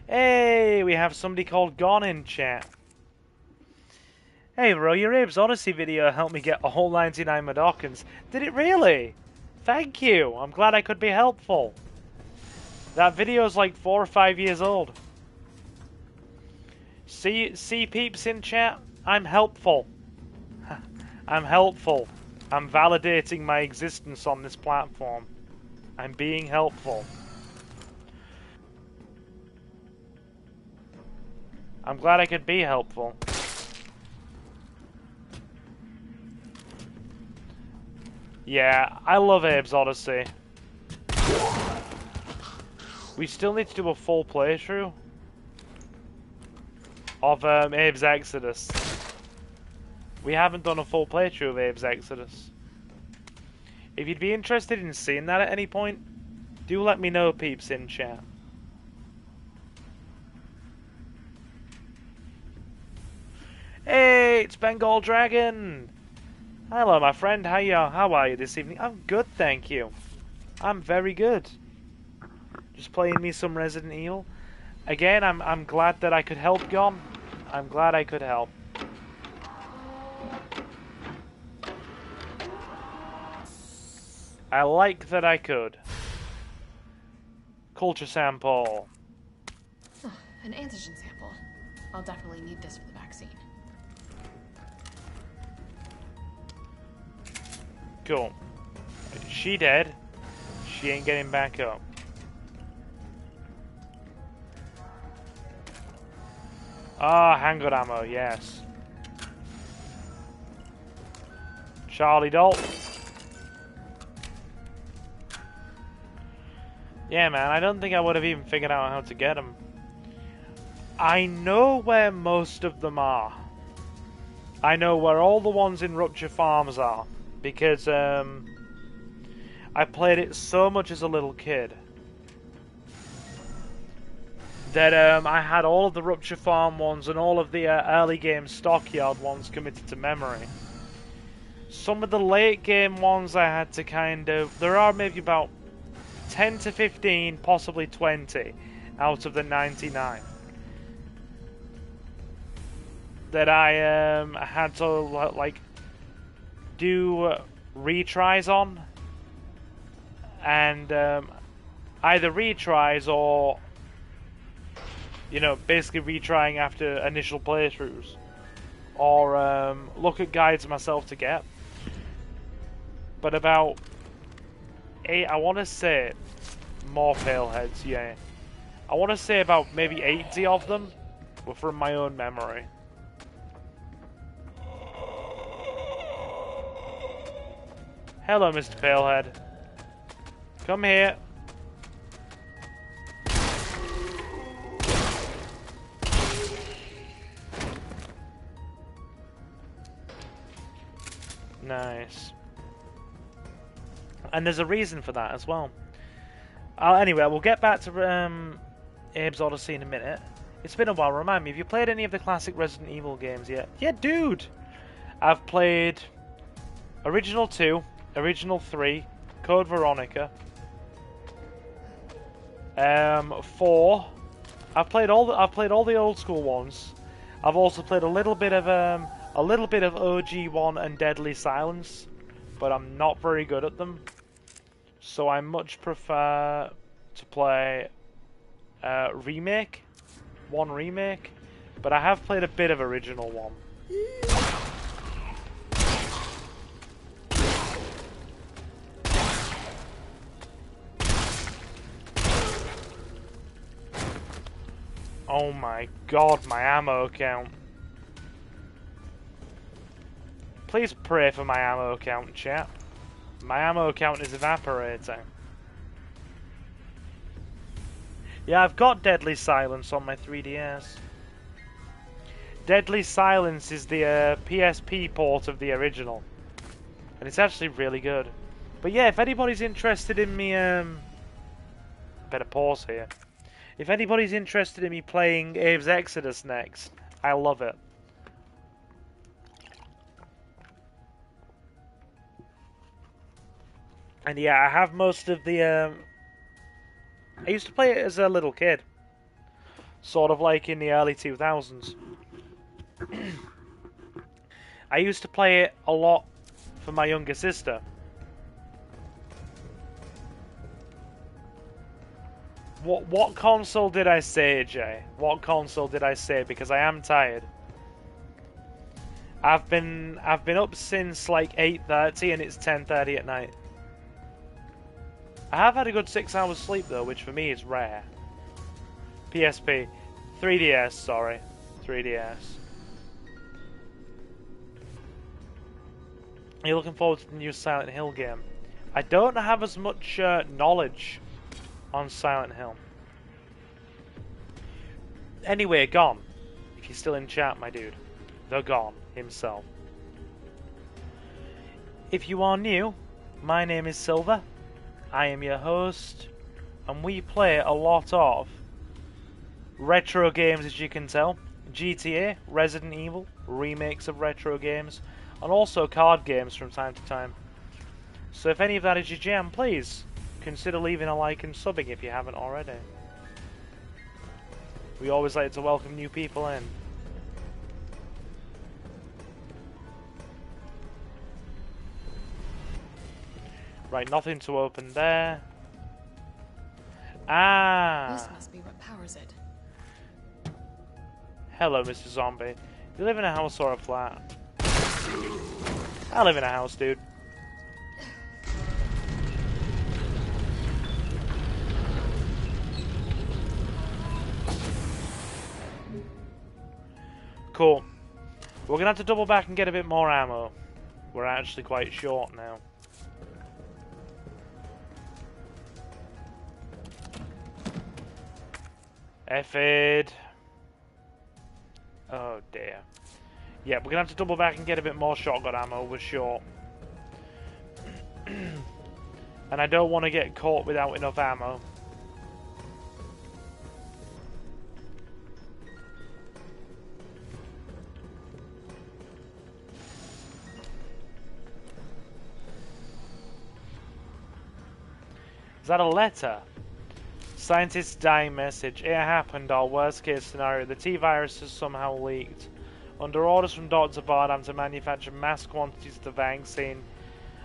Hey, we have somebody called Gon in chat. Hey bro, your Abe's Odyssey video helped me get all 99 Madokans. Did it really? Thank you, I'm glad I could be helpful. That video's like 4 or 5 years old. See peeps in chat? I'm helpful. I'm helpful. I'm validating my existence on this platform. I'm being helpful. I'm glad I could be helpful. Yeah, I love Abe's Odyssey. We still need to do a full playthrough of Abe's Exodus. We haven't done a full playthrough of Abe's Exodus. If you'd be interested in seeing that at any point, do let me know, peeps in chat. Hey, it's Bengal Dragon! Hello, my friend. How are you this evening? I'm good, thank you. I'm very good. Just playing me some Resident Evil. Again, I'm glad that I could help Gon. I'm glad I could help. I like that I could. Culture sample. Oh, an antigen sample. I'll definitely need this for the vaccine. Cool. She dead. She ain't getting back up. Ah, handgun ammo, yes. Charlie Dolt. Yeah, man, I don't think I would have even figured out how to get them. I know where most of them are. I know where all the ones in Rupture Farms are. Because, I played it so much as a little kid that I had all of the Rupture Farm ones and all of the early game Stockyard ones committed to memory. Some of the late game ones I had to kind of... There are maybe about 10 to 15, possibly 20 out of the 99 that I had to like do retries on, and either retries or, you know, basically retrying after initial playthroughs, or look at guides myself to get. But about 8, I want to say, more Paleheads, yeah. I want to say about maybe 80 of them were from my own memory. Hello, Mr. Palehead. Come here. Nice. And there's a reason for that as well. Anyway, we'll get back to Abe's Odyssey in a minute. It's been a while. Remind me, have you played any of the classic Resident Evil games yet? Yeah, dude! I've played Original 2, Original 3, Code Veronica, 4. I've played all the old school ones. I've also played a little bit of OG1 and Deadly Silence, but I'm not very good at them. So I much prefer to play Remake, but I have played a bit of Original 1. Oh my god, my ammo count. Please pray for my ammo count, chat. My ammo count is evaporating. Yeah, I've got Deadly Silence on my 3DS. Deadly Silence is the PSP port of the original. And it's actually really good. But yeah, if anybody's interested in me... better pause here. If anybody's interested in me playing Abe's Exodus next, I love it. And yeah, I have most of the... I used to play it as a little kid. Sort of like in the early 2000s. I used to play it a lot for my younger sister. What console did I say, Jay? What console did I say? Because I am tired. I've been up since like 8:30 and it's 10:30 at night. I have had a good 6 hours sleep though, which for me is rare. PSP. 3DS, sorry. 3DS. Are you looking forward to the new Silent Hill game? I don't have as much knowledge on Silent Hill. Anyway, Gon. If you're still in chat, my dude. The Gon himself. If you are new, my name is Silver. I am your host, and we play a lot of retro games, as you can tell. GTA, Resident Evil, remakes of retro games, and also card games from time to time. So if any of that is your jam, please consider leaving a like and subbing if you haven't already. We always like to welcome new people in. Right, nothing to open there. Ah! This must be what powers it. Hello, Mr. Zombie. You live in a house or a flat? I live in a house, dude. Cool. We're gonna have to double back and get a bit more ammo. We're actually quite short now. Effed. Oh dear. Yeah, we're gonna have to double back and get a bit more shotgun ammo. We're short. And I don't want to get caught without enough ammo. Is that a letter? Scientists dying message. It happened, or worst case scenario, the T-virus has somehow leaked. Under orders from Dr. Bard, I'm to manufacture mass quantities of the vaccine.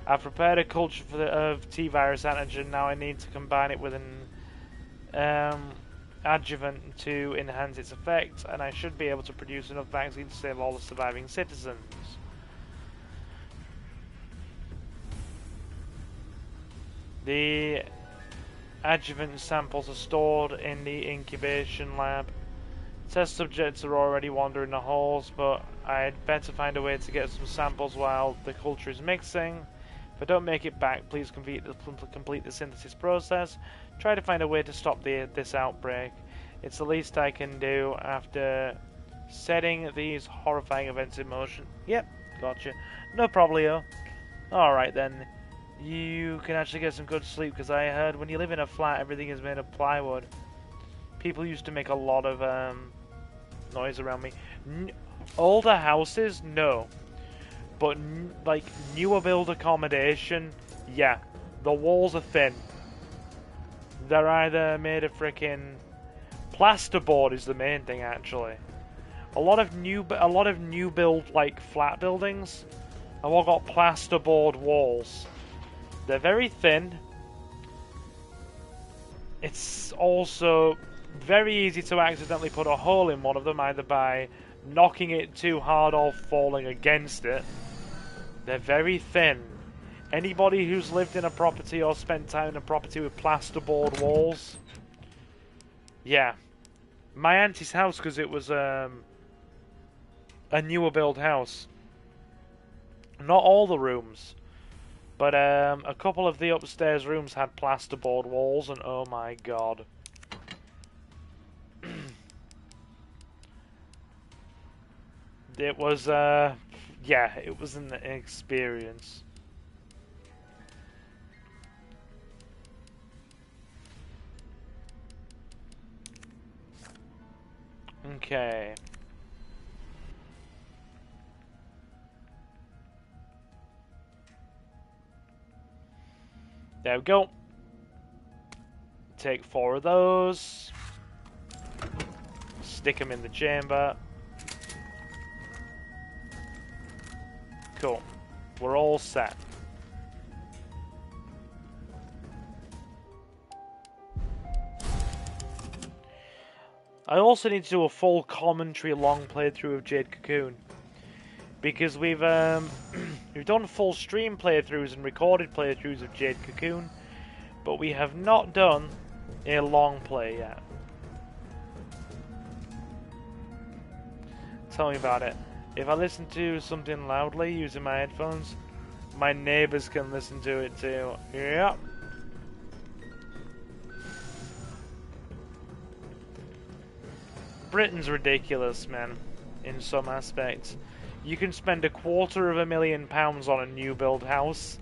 I've prepared a culture of T-virus antigen. Now I need to combine it with an adjuvant to enhance its effect, and I should be able to produce enough vaccine to save all the surviving citizens. The adjuvant samples are stored in the incubation lab. Test subjects are already wandering the halls, but I'd better find a way to get some samples while the culture is mixing. If I don't make it back, please complete the synthesis process. Try to find a way to stop this outbreak. It's the least I can do after setting these horrifying events in motion. Yep, gotcha. No problemo. Alright then. You can actually get some good sleep, because I heard when you live in a flat, everything is made of plywood. People used to make a lot of noise around me. Older houses, no. But like newer build accommodation, yeah. The walls are thin. They're either made of frickin' plasterboard is the main thing actually. A lot of new build like flat buildings have all got plasterboard walls. They're very thin. It's also very easy to accidentally put a hole in one of them, either by knocking it too hard or falling against it. They're very thin. Anybody who's lived in a property or spent time in a property with plasterboard walls, yeah. My auntie's house, because it was a newer build house. Not all the rooms, but a couple of the upstairs rooms had plasterboard walls, and oh my god. It was, yeah, it was an experience. Okay. There we go. Take 4 of those. Stick them in the chamber. Cool. We're all set. I also need to do a full commentary long playthrough of Jade Cocoon, because we've done full stream playthroughs and recorded playthroughs of Jade Cocoon, but we have not done a long play yet. Tell me about it. If I listen to something loudly using my headphones, my neighbors can listen to it too. Yep. Britain's ridiculous, man, in some aspects. You can spend £250,000 on a new build house,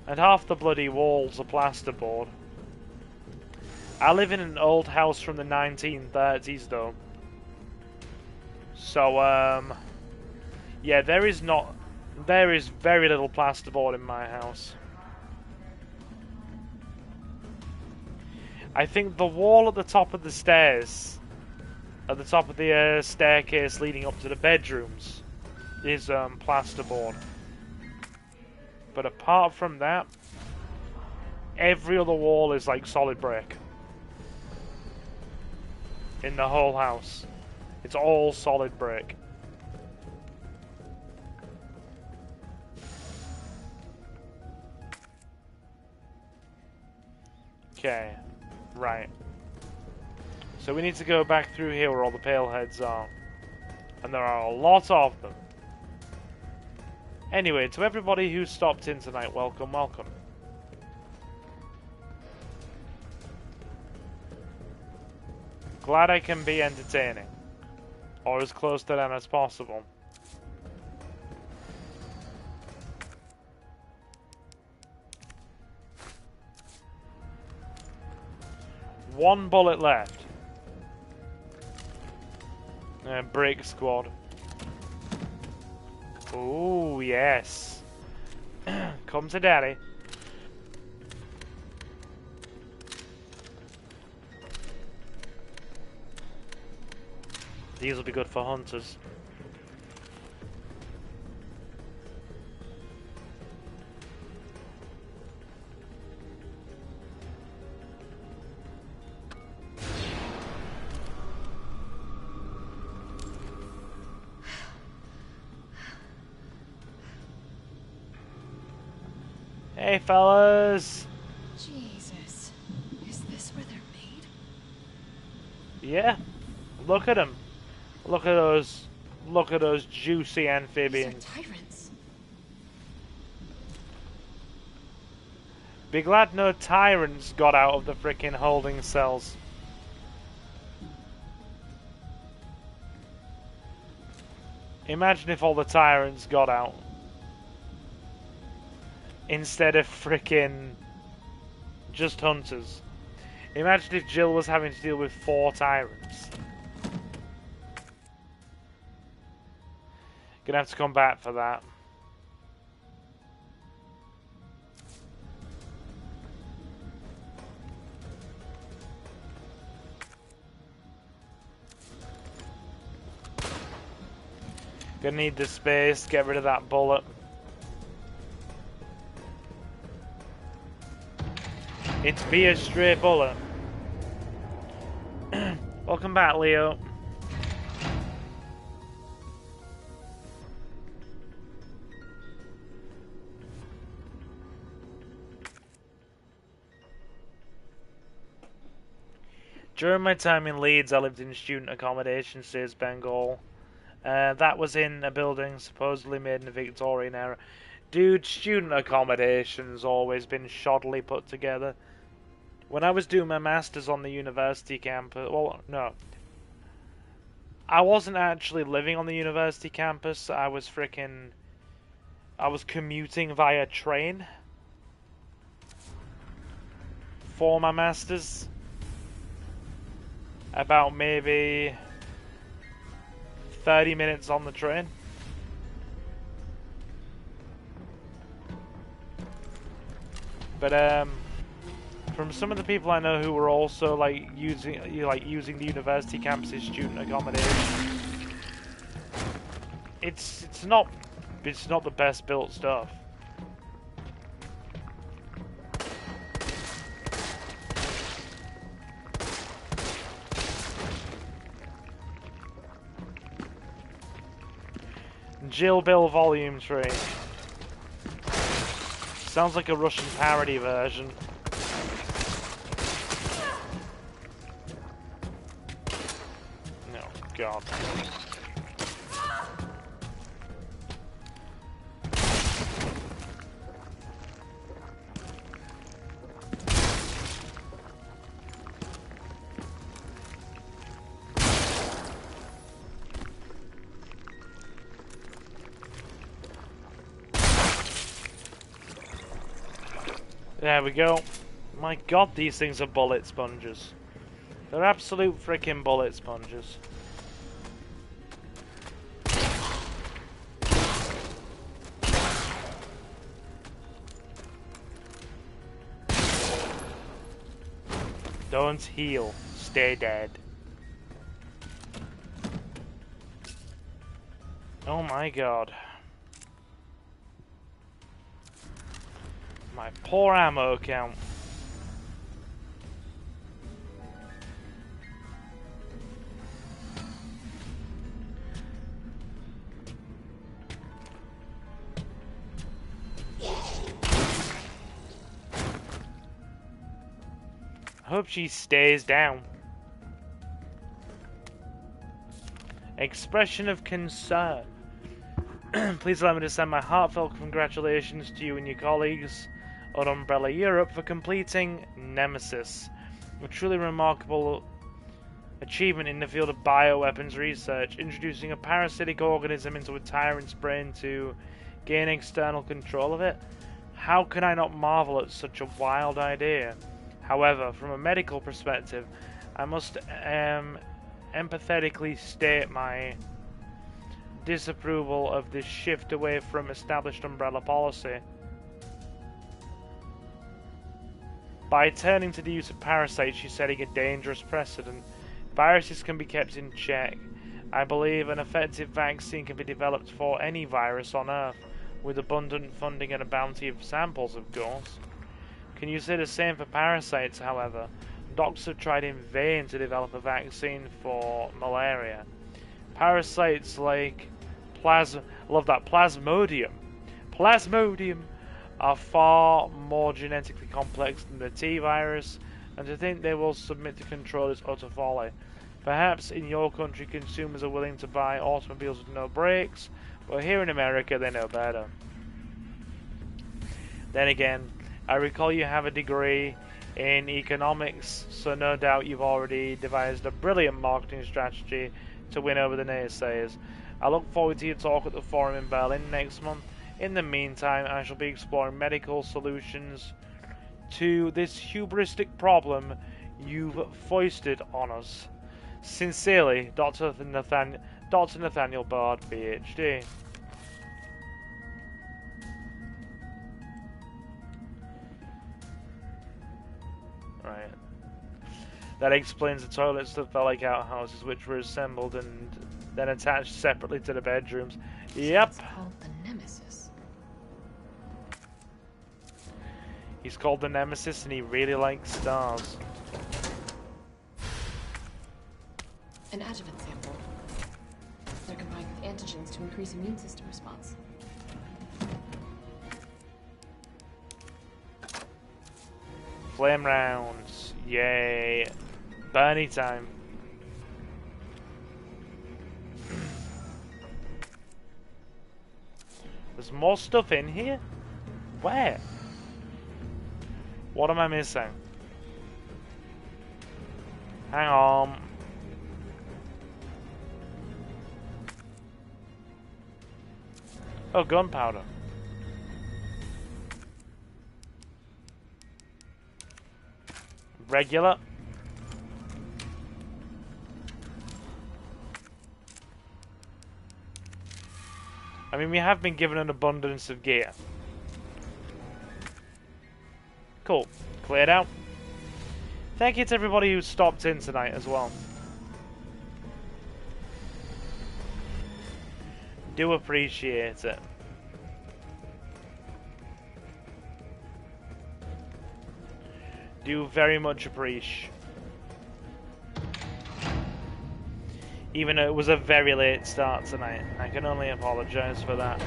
and half the bloody walls are plasterboard. I live in an old house from the 1930s, though. So, yeah, there is very little plasterboard in my house. I think the wall at the top of the stairs, at the top of the staircase leading up to the bedrooms, is plasterboard. But apart from that, every other wall is like solid brick. In the whole house. It's all solid brick. Okay, right. So we need to go back through here where all the pale heads are. And there are a lot of them. Anyway, to everybody who stopped in tonight, welcome, welcome. Glad I can be entertaining. Or as close to them as possible. One bullet left. Break squad. Oh yes. Come to daddy. These will be good for hunters. Hey fellas! Jesus. Is this where they're made? Yeah. Look at them. Look at those juicy amphibians. These are tyrants. Be glad no tyrants got out of the frickin' holding cells. Imagine if all the tyrants got out. Instead of frickin' just hunters. Imagine if Jill was having to deal with 4 tyrants. Gonna have to come back for that. Gonna need the space, get rid of that bullet. It's be a stray bullet. Welcome back, Leo. During my time in Leeds, I lived in student accommodation, says Bengal. That was in a building supposedly made in the Victorian era. Dude, student accommodation's always been shoddily put together. When I was doing my masters on the university campus, well, no. I wasn't actually living on the university campus. I was commuting via train for my masters. About maybe 30 minutes on the train. But from some of the people I know who were also using the university campus's student accommodation, it's not the best built stuff. Jill Bill Volume 3. Sounds like a Russian parody version. No, God. There we go. My God, these things are bullet sponges. They're absolute freaking bullet sponges. Don't heal. Stay dead. Oh my God. My poor ammo count. I hope she stays down. Expression of concern. Please allow me to send my heartfelt congratulations to you and your colleagues on Umbrella Europe for completing Nemesis, a truly remarkable achievement in the field of bioweapons research, introducing a parasitic organism into a tyrant's brain to gain external control of it. How can I not marvel at such a wild idea? However, from a medical perspective, I must empathetically state my disapproval of this shift away from established umbrella policy. By turning to the use of parasites, she's setting a dangerous precedent. Viruses can be kept in check. I believe an effective vaccine can be developed for any virus on Earth, with abundant funding and a bounty of samples, of course. Can you say the same for parasites, however? Doctors have tried in vain to develop a vaccine for malaria. Parasites like Plasmodium are far more genetically complex than the T virus, and to think they will submit to control is utter folly. Perhaps in your country consumers are willing to buy automobiles with no brakes, but here in America they know better. Then again, I recall you have a degree in economics, so no doubt you've already devised a brilliant marketing strategy to win over the naysayers. I look forward to your talk at the forum in Berlin next month. In the meantime, I shall be exploring medical solutions to this hubristic problem you've foisted on us. Sincerely, Dr. Nathaniel Bard, PhD. Right. That explains the toilets that felt like outhouses, which were assembled and then attached separately to the bedrooms. Yep. It's called the Nemesis. He's called the Nemesis and he really likes stars. An adjuvant sample. They're combined with antigens to increase immune system response. Flame rounds. Yay. Bernie time. There's more stuff in here? Where? What am I missing? Hang on. Oh, gunpowder. Regular. I mean, we have been given an abundance of gear. Cool. Cleared out. Thank you to everybody who stopped in tonight as well. Do appreciate it. Do very much appreciate. Even though it was a very late start tonight, I can only apologize for that.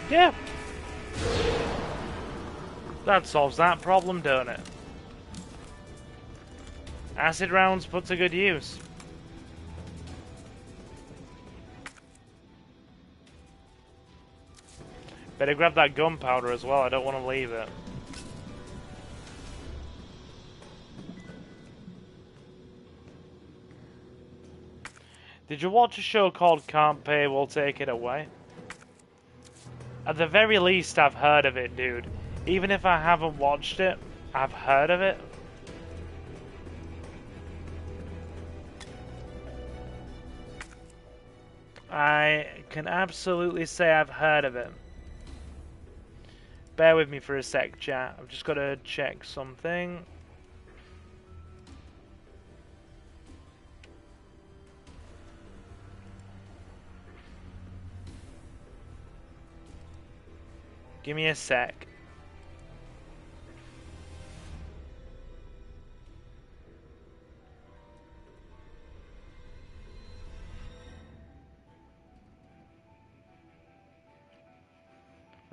Yeah. That solves that problem, don't it? Acid rounds put to good use. Better grab that gunpowder as well, I don't want to leave it. Did you watch a show called Can't Pay, We'll Take It Away? At the very least, I've heard of it, dude. Even if I haven't watched it, I've heard of it. I can absolutely say I've heard of it. Bear with me for a sec, chat. I've just got to check something. Give me a sec.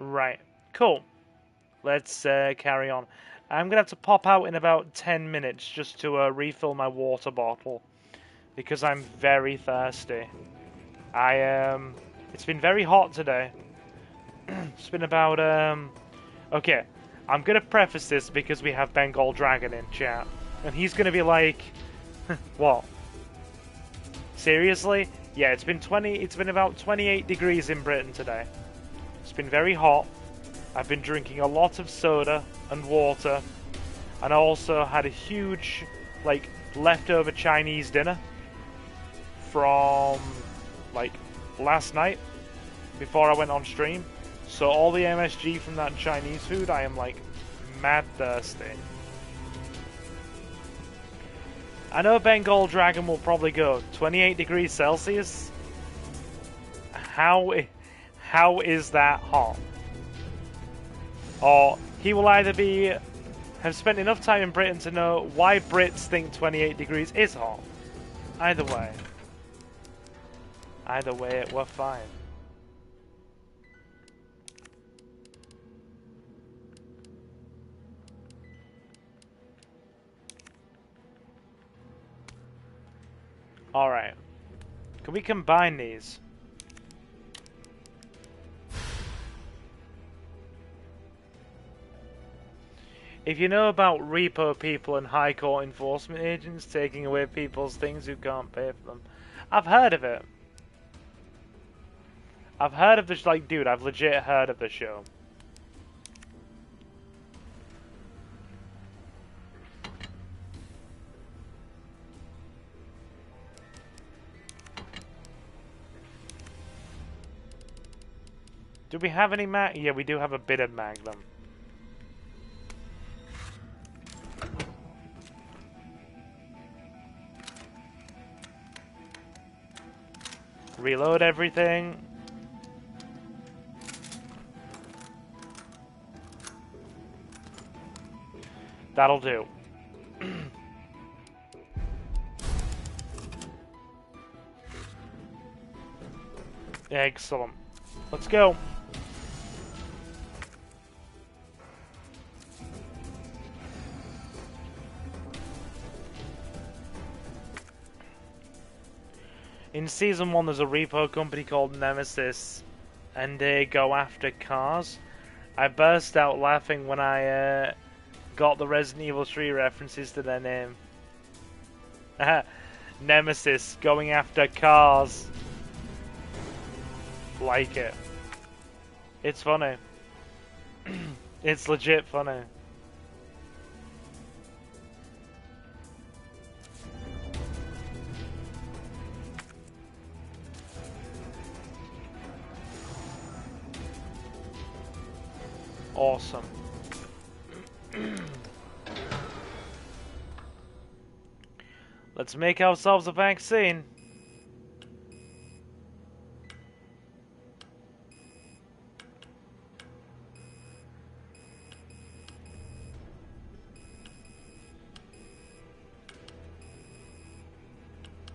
Right. Cool. Let's carry on. I'm gonna have to pop out in about 10 minutes just to refill my water bottle because I'm very thirsty. It's been very hot today. It's been about Okay, I'm gonna preface this because we have Bengal Dragon in chat, and he's gonna be like, "What? Seriously? Yeah, it's been about 28 degrees in Britain today. It's been very hot. I've been drinking a lot of soda and water, and I also had a huge, like, leftover Chinese dinner from, like, last night before I went on stream. So all the MSG from that Chinese food, I am, like, mad thirsty. I know Bengal Dragon will probably go 28 degrees Celsius. How is that hot? Or he will either have spent enough time in Britain to know why Brits think 28 degrees is hot. Either way, we're fine. Alright. Can we combine these? If you know about repo people and high court enforcement agents taking away people's things who can't pay for them, I've heard of it. I've heard of this, like, dude, I've legit heard of the show. Do we have any mag? Yeah, we do have a bit of Magnum. Reload everything. That'll do. Excellent. Let's go. In Season 1 there's a repo company called Nemesis, and they go after cars. I burst out laughing when I got the Resident Evil 3 references to their name. Nemesis going after cars. Like it. It's funny. It's legit funny. Awesome. Let's make ourselves a vaccine.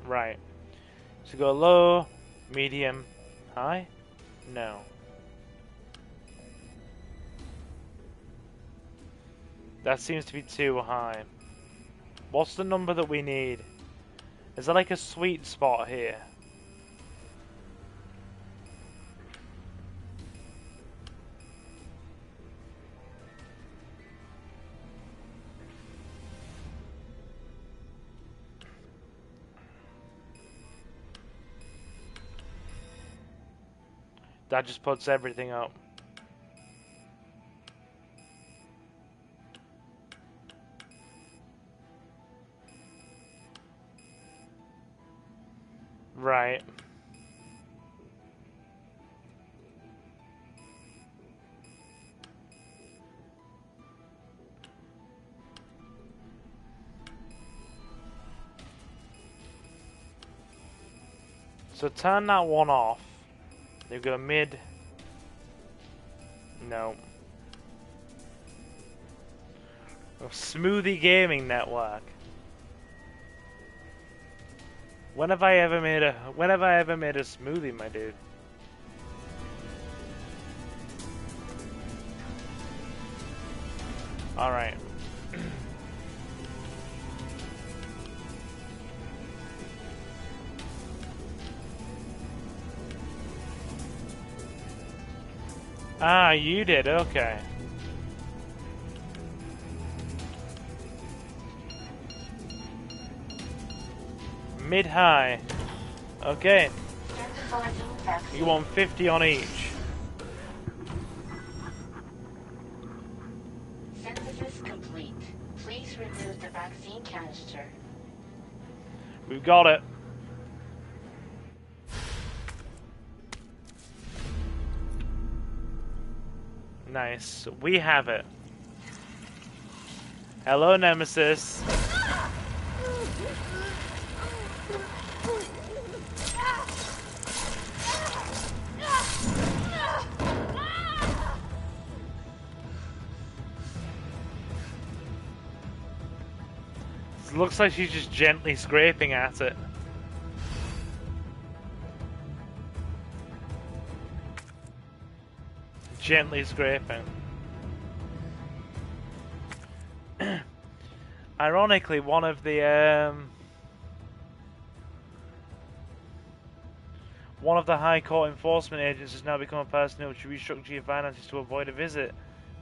Right. So go low, medium, high? No. That seems to be too high. What's the number that we need? Is there like a sweet spot here? That just puts everything up. Right. So turn that one off. You go mid. No. Smoothie Gaming Network. When have I ever made a smoothie, my dude? Alright. Ah, you did, okay. Mid-high. Okay. Synthesizing vaccine. You want 50 on each. Synthesis complete. Please remove the vaccine canister. We've got it. Nice. We have it. Hello, Nemesis. It looks like she's just gently scraping at it. Gently scraping. Ironically, one of the High Court enforcement agents has now become a person who should restructure your finances to avoid a visit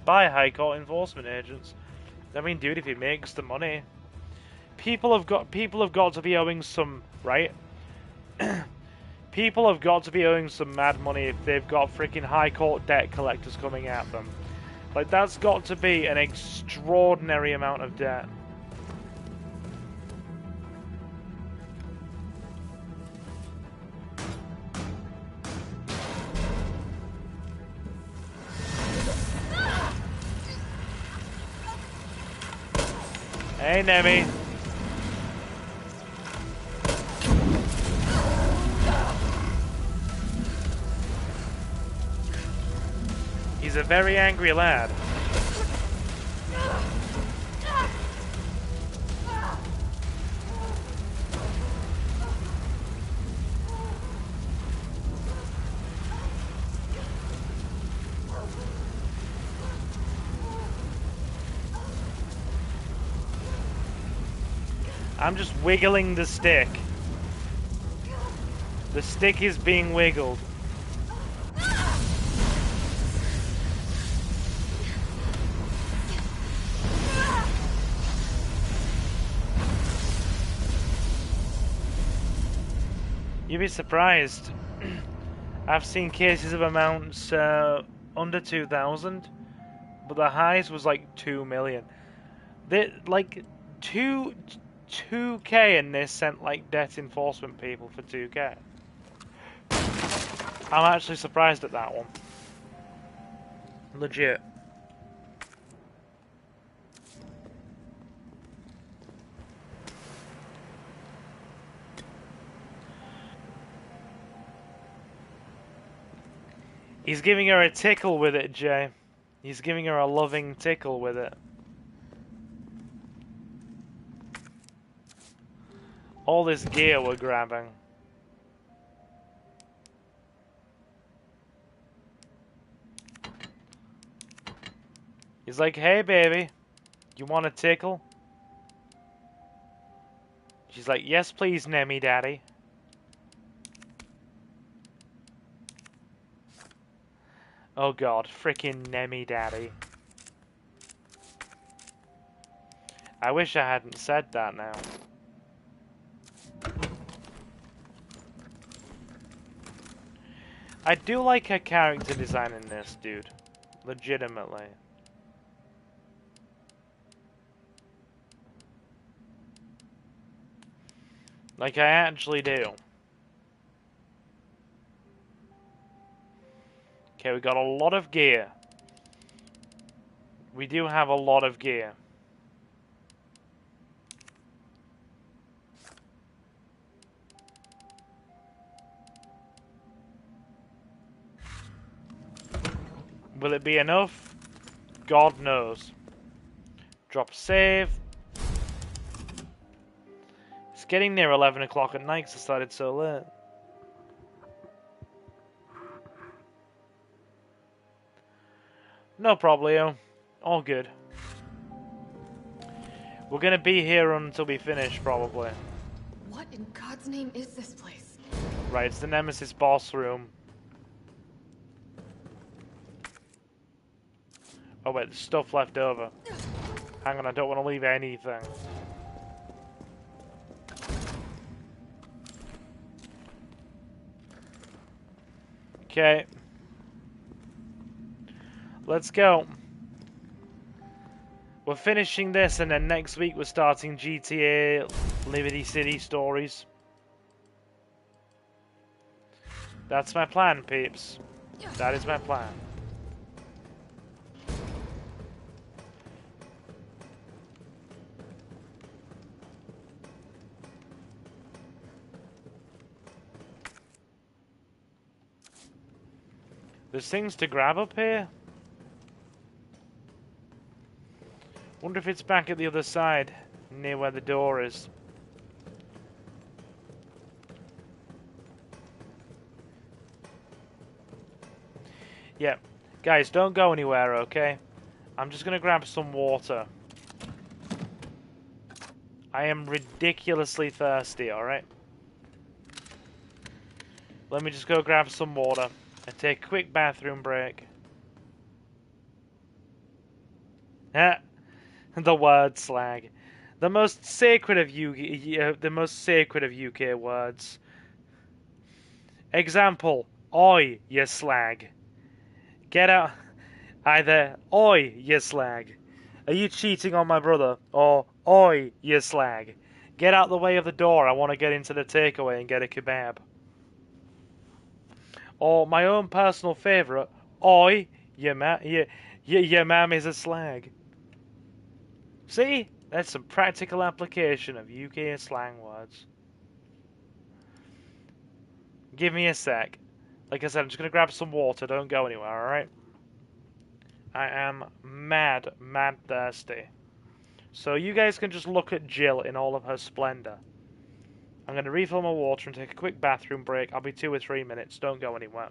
by High Court enforcement agents. I mean, dude, if he makes the money, people have got to be owing some, right? People have got to be owing some mad money if they've got freaking High Court debt collectors coming at them. Like, that's got to be an extraordinary amount of debt. Hey, Nemi. He's a very angry lad. I'm just wiggling the stick. The stick is being wiggled. You'd be surprised. I've seen cases of amounts under 2,000, but the highest was like 2 million. They like 2K, and they sent like debt enforcement people for 2K. I'm actually surprised at that one. Legit. He's giving her a tickle with it, Jay. He's giving her a loving tickle with it. All this gear we're grabbing. He's like, hey baby, you want a tickle? She's like, yes please, Nemi daddy. Oh god, frickin' Nemi daddy. I wish I hadn't said that now. I do like her character design in this, dude. Legitimately. Like, I actually do. Okay, we got a lot of gear. We do have a lot of gear. Will it be enough? God knows. Drop save. It's getting near 11 o'clock at night because I started so late. No problemo. All good. We're gonna be here until we finish, probably. What in God's name is this place? Right, it's the Nemesis boss room. Oh wait, there's stuff left over. Hang on, I don't want to leave anything. Okay. Let's go. We're finishing this, and then next week we're starting GTA Liberty City Stories. That's my plan, peeps. That is my plan. There's things to grab up here. Wonder if it's back at the other side, near where the door is. Yeah, guys, don't go anywhere, okay? I'm just gonna grab some water. I am ridiculously thirsty, alright? Let me just go grab some water and take a quick bathroom break. Ah, the word slag. The most sacred of UK words. Example, oi, you slag. Get out. Either, oi, you slag. Are you cheating on my brother? Or, oi, you slag. Get out the way of the door, I want to get into the takeaway and get a kebab. Or, my own personal favourite, oi, your mam is a slag. See? That's some practical application of UK slang words. Give me a sec. Like I said, I'm just going to grab some water, don't go anywhere, alright? I am mad thirsty. So you guys can just look at Jill in all of her splendor. I'm going to refill my water and take a quick bathroom break. I'll be 2 or 3 minutes. Don't go anywhere.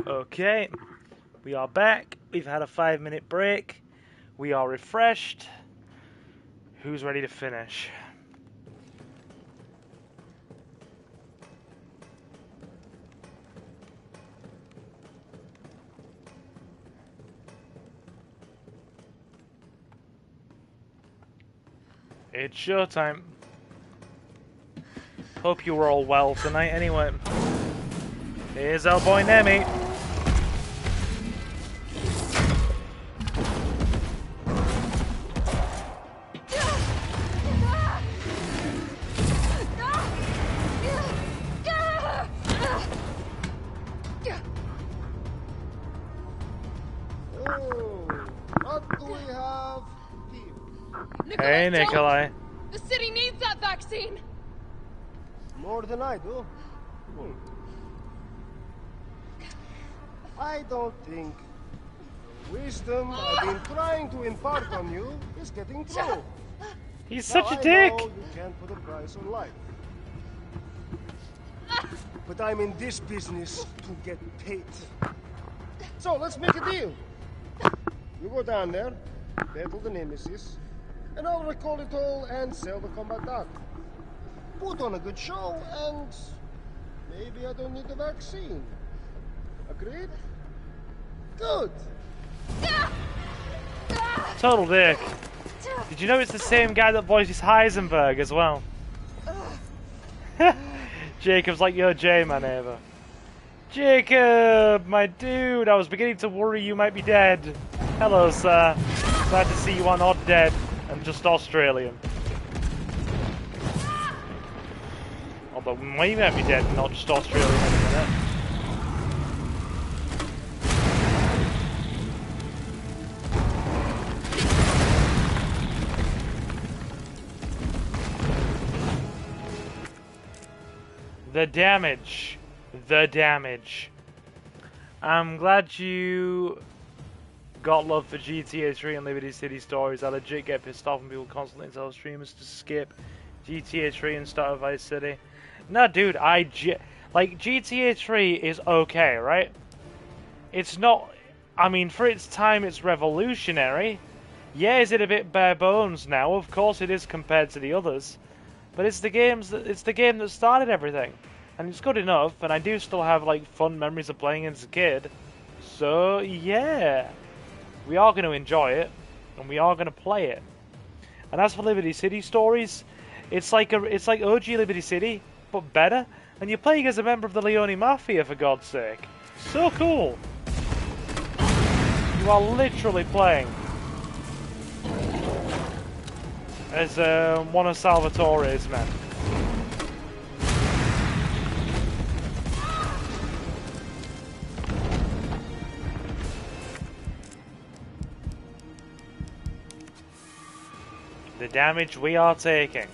Okay, we are back. We've had a 5-minute break. We are refreshed. Who's ready to finish? It's showtime. Hope you were all well tonight anyway. Here's our boy Nemi. What do we have here? Hey, Nikolai. The city needs that vaccine! More than I do. I don't think the wisdom I've been trying to impart on you is getting through. He's Now, such a I dick. know you can't put a price on life. But I'm in this business to get paid. So let's make a deal. You go down there, battle the Nemesis, and I'll recall it all and sell the combat art. Put on a good show, and maybe I don't need the vaccine. Agreed? Good. Total dick. Did you know it's the same guy that voices Heisenberg as well? Jacob's like, yo, Jay, my neighbor. Jacob, my dude, I was beginning to worry you might be dead. Hello, sir. Glad to see you are not dead and just Australian. Although, we might be dead and not just Australian in a minute. The damage. The damage. I'm glad you got love for GTA 3 and Liberty City Stories. I legit get pissed off when people constantly tell streamers to skip GTA 3 and start Vice City. No, dude, like, GTA 3 is okay, right? It's not... I mean, for its time, it's revolutionary. Yeah, is it a bit bare bones now? Of course it is compared to the others. But it's the game that started everything. And it's good enough, and I do still have, like, fun memories of playing it as a kid. So, yeah. We are going to enjoy it, and we are going to play it. And as for Liberty City Stories, it's like OG Liberty City, but better. And you're playing as a member of the Leone Mafia, for God's sake. So cool. You are literally playing as one of Salvatore's men. The damage we are taking.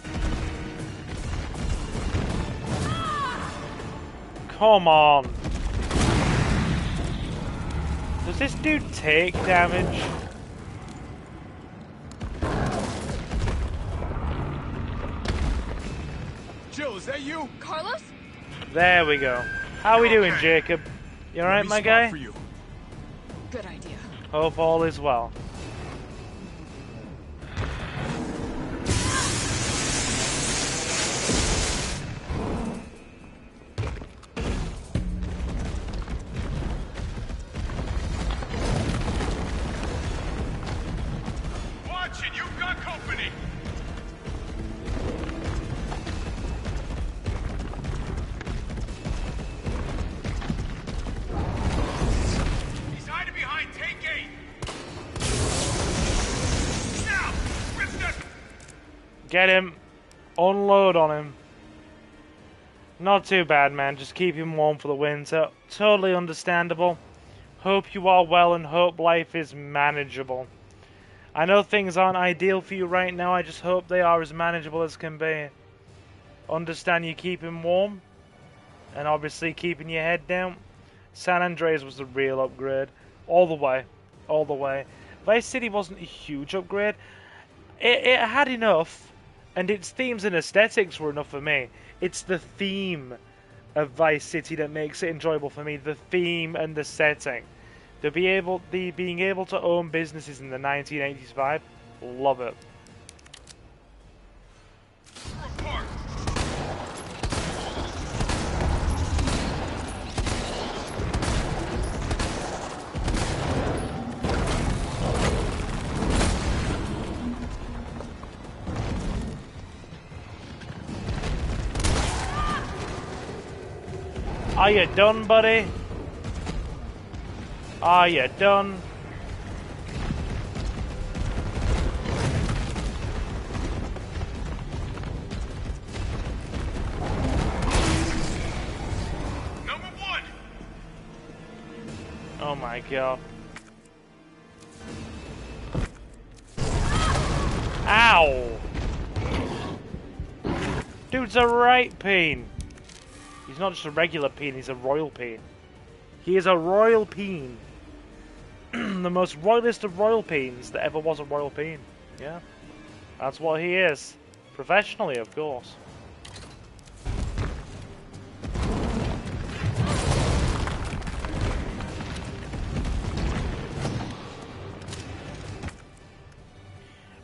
Come on. Does this dude take damage? Jill, is that you? Carlos? There we go. How we doing, Jacob? You alright, my guy? For you. Good idea. Hope all is well. Watch it, you've got company. He's hiding behind take 8. Now, rip that. Get him. Unload on him. Not too bad, man. Just keep him warm for the winter. Totally understandable. Hope you are well and hope life is manageable. I know things aren't ideal for you right now. I just hope they are as manageable as can be. Understand you keep him warm. And obviously keeping your head down. San Andreas was the real upgrade. All the way. All the way. Vice City wasn't a huge upgrade. It had enough. And its themes and aesthetics were enough for me. It's the theme of Vice City that makes it enjoyable for me. The theme and the setting. Being able to own businesses in the 1980s vibe, love it. Are you done, buddy? Are you done? Number one! Oh my god. Ow! Dude's a right peen. He's not just a regular peen, he's a royal peen. He is a royal peen. The most royalist of royal peens that ever was a royal peen. Yeah. That's what he is. Professionally, of course.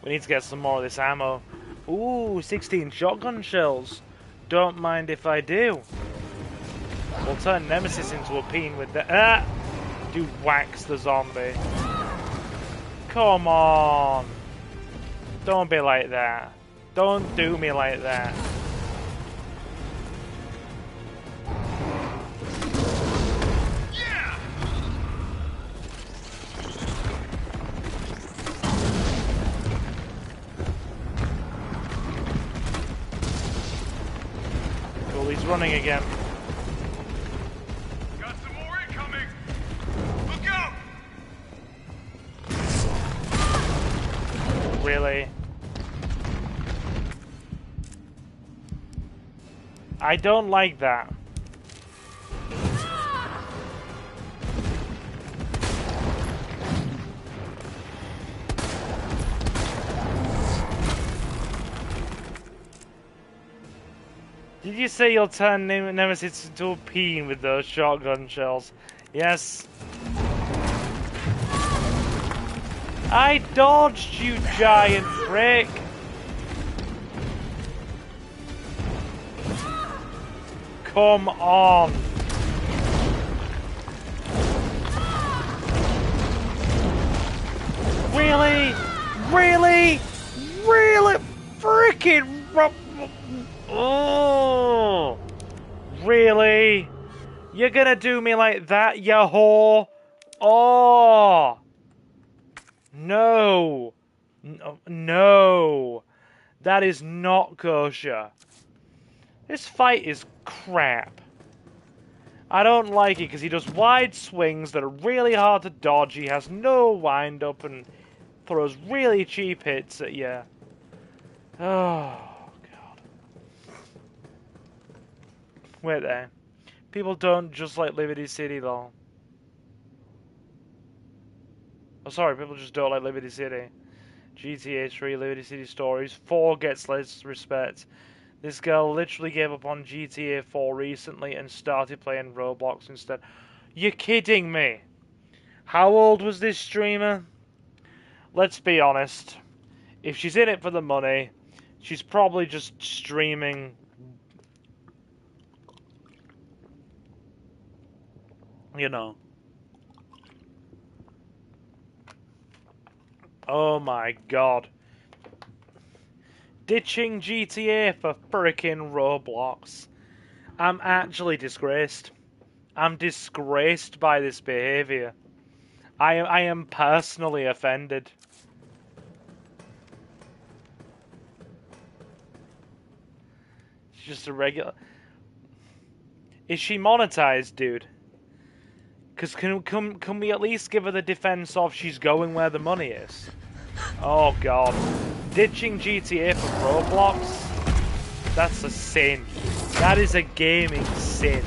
We need to get some more of this ammo. Ooh, 16 shotgun shells. Don't mind if I do. We'll turn Nemesis into a peen with the... Dude whacks the zombie. Come on. Don't be like that. Don't do me like that. Yeah! Cool, he's running again. Got some more incoming! Look out! Really? I don't like that. Did you say you'll turn Nemesis into a peen with those shotgun shells? Yes. I dodged, you giant prick! Come on! Really? Really? Really? Freaking... Oh! Really? You're gonna do me like that, you whore? Oh! No! No! That is not kosher. This fight is crap. I don't like it because he does wide swings that are really hard to dodge. He has no wind up and throws really cheap hits at you. Oh, God. Wait there. People don't just like Liberty City, though. Oh, sorry, people just don't like Liberty City. GTA 3, Liberty City Stories. 4 gets less respect. This girl literally gave up on GTA 4 recently and started playing Roblox instead. You're kidding me! How old was this streamer? Let's be honest. If she's in it for the money, she's probably just streaming... You know. Oh my god. Ditching GTA for frickin' Roblox. I'm actually disgraced. I'm disgraced by this behaviour. I am personally offended. She's just a regular... Is she monetized, dude? Because can we at least give her the defense of she's going where the money is? Oh god. Ditching GTA for Roblox? That's a sin. That is a gaming sin.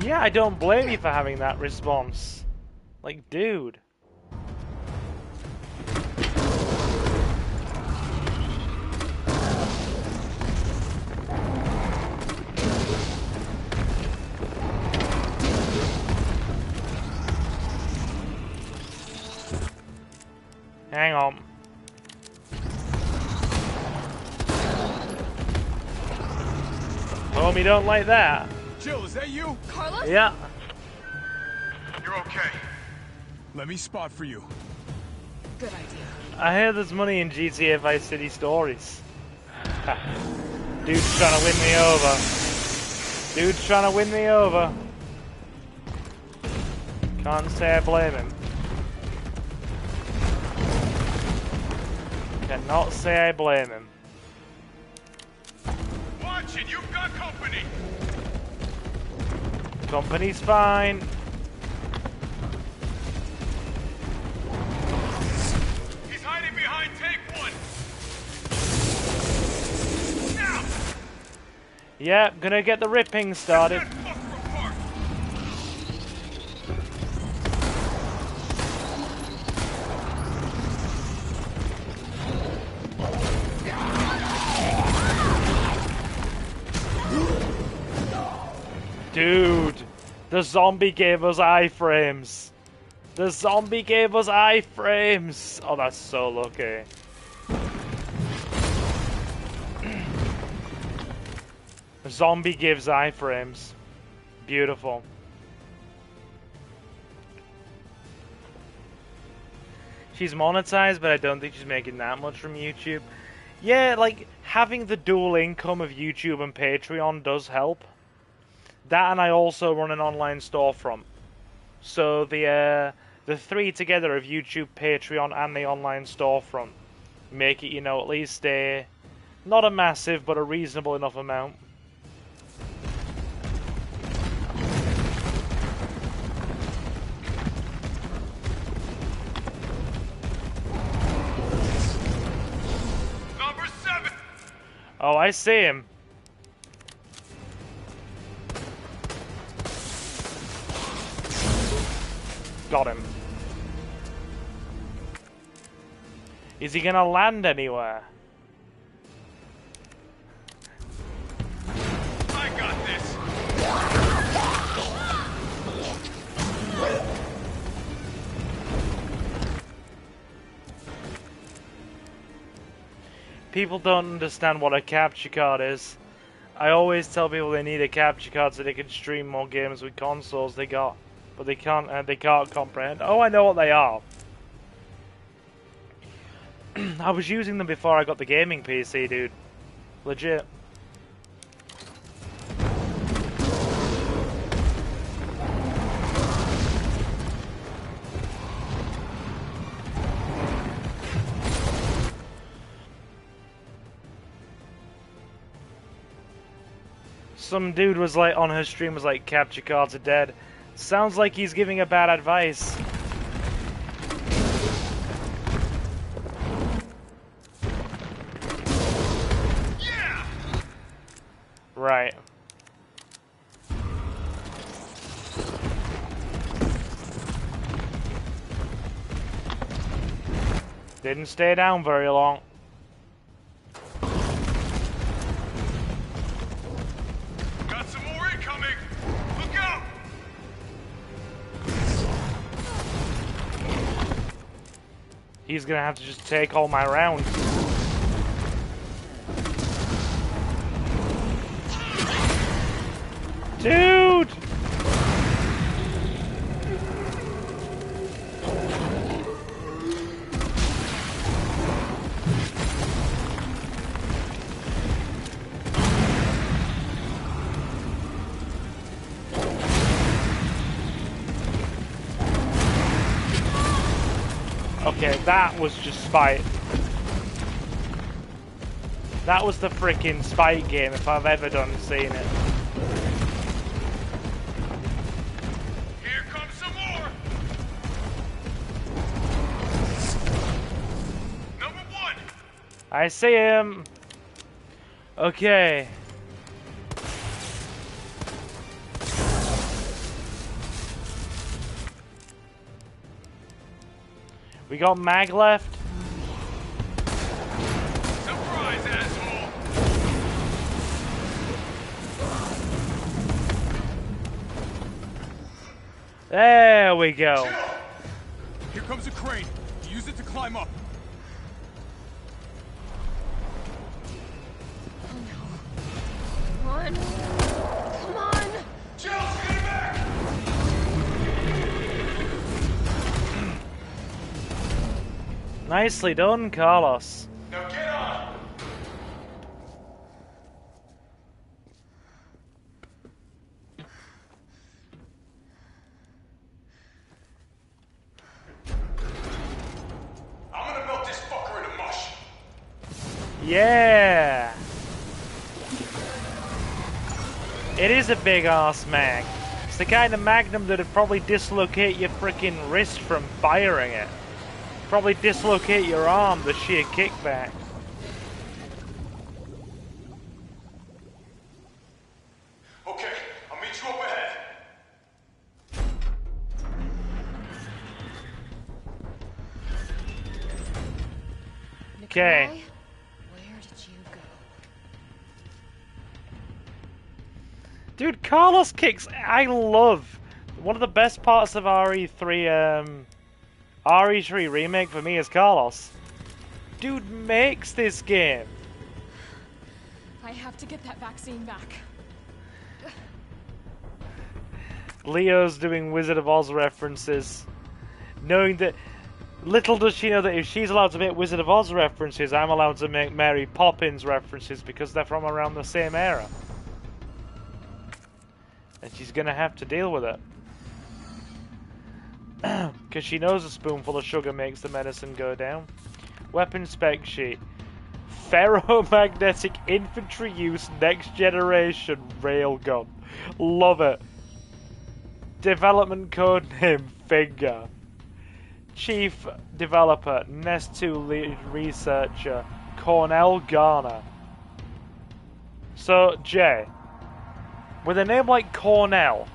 Yeah, I don't blame you for having that response. Like, dude. hang on. Homie don't like that. Jill, is that you? Carlos? Yeah. You're okay. Let me spot for you. Good idea. I hear there's money in GTA Vice City stories. Dude's trying to win me over. Dude's trying to win me over. Can't say I blame him. Cannot say I blame him. Watch it, you've got company. Company's fine. He's hiding behind take one. Now. Yeah, gonna get the ripping started. That fucker apart. Dude, the zombie gave us iframes. The zombie gave us iframes. Oh, that's so lucky. The zombie gives iframes. Beautiful. She's monetized, but I don't think she's making that much from YouTube. Yeah, like, having the dual income of YouTube and Patreon does help. That, and I also run an online storefront. So the three together of YouTube, Patreon, and the online storefront make it, you know, at least a not a massive, but a reasonable enough amount. Number 7. Oh, I see him. Got him. Is he gonna land anywhere? I got this. People don't understand what a capture card is. I always tell people they need a capture card so they can stream more games with consoles they got, but they can't comprehend. Oh, I know what they are. I was using them before I got the gaming PC, dude. Legit. Some dude was like on her stream was like, capture cards are dead. Sounds like he's giving a bad advice. Yeah. Right. Didn't stay down very long. Got some more incoming. Look out. He's gonna have to just take all my rounds. Dude! Okay, that was just spite. That was the frickin' spite game if I've ever done seen it. Here comes some more. Number 1. I see him. Okay. We got mag left. Surprise, asshole. There we go. Here comes a crane. Use it to climb up. Nicely done, Carlos. Now get on! I'm gonna melt this fucker into mush. Yeah! It is a big ass mag. It's the kind of magnum that'd probably dislocate your freaking wrist from firing it. Probably dislocate your arm, the sheer kickback. Okay, I'll meet you up ahead. Okay. Nikolai, where did you go? Dude, Carlos kicks, I love. One of the best parts of RE3, RE3 Remake for me is Carlos. Dude makes this game. I have to get that vaccine back. Leo's doing Wizard of Oz references. Knowing that, little does she know that if she's allowed to make Wizard of Oz references, I'm allowed to make Mary Poppins references because they're from around the same era. And she's gonna have to deal with it. Because she knows a spoonful of sugar makes the medicine go down. Weapon spec sheet. Ferromagnetic infantry use next generation railgun. Love it. Development code name Finger. Chief developer Nest 2 lead researcher Cornell Garner. So Jay, with a name like Cornell,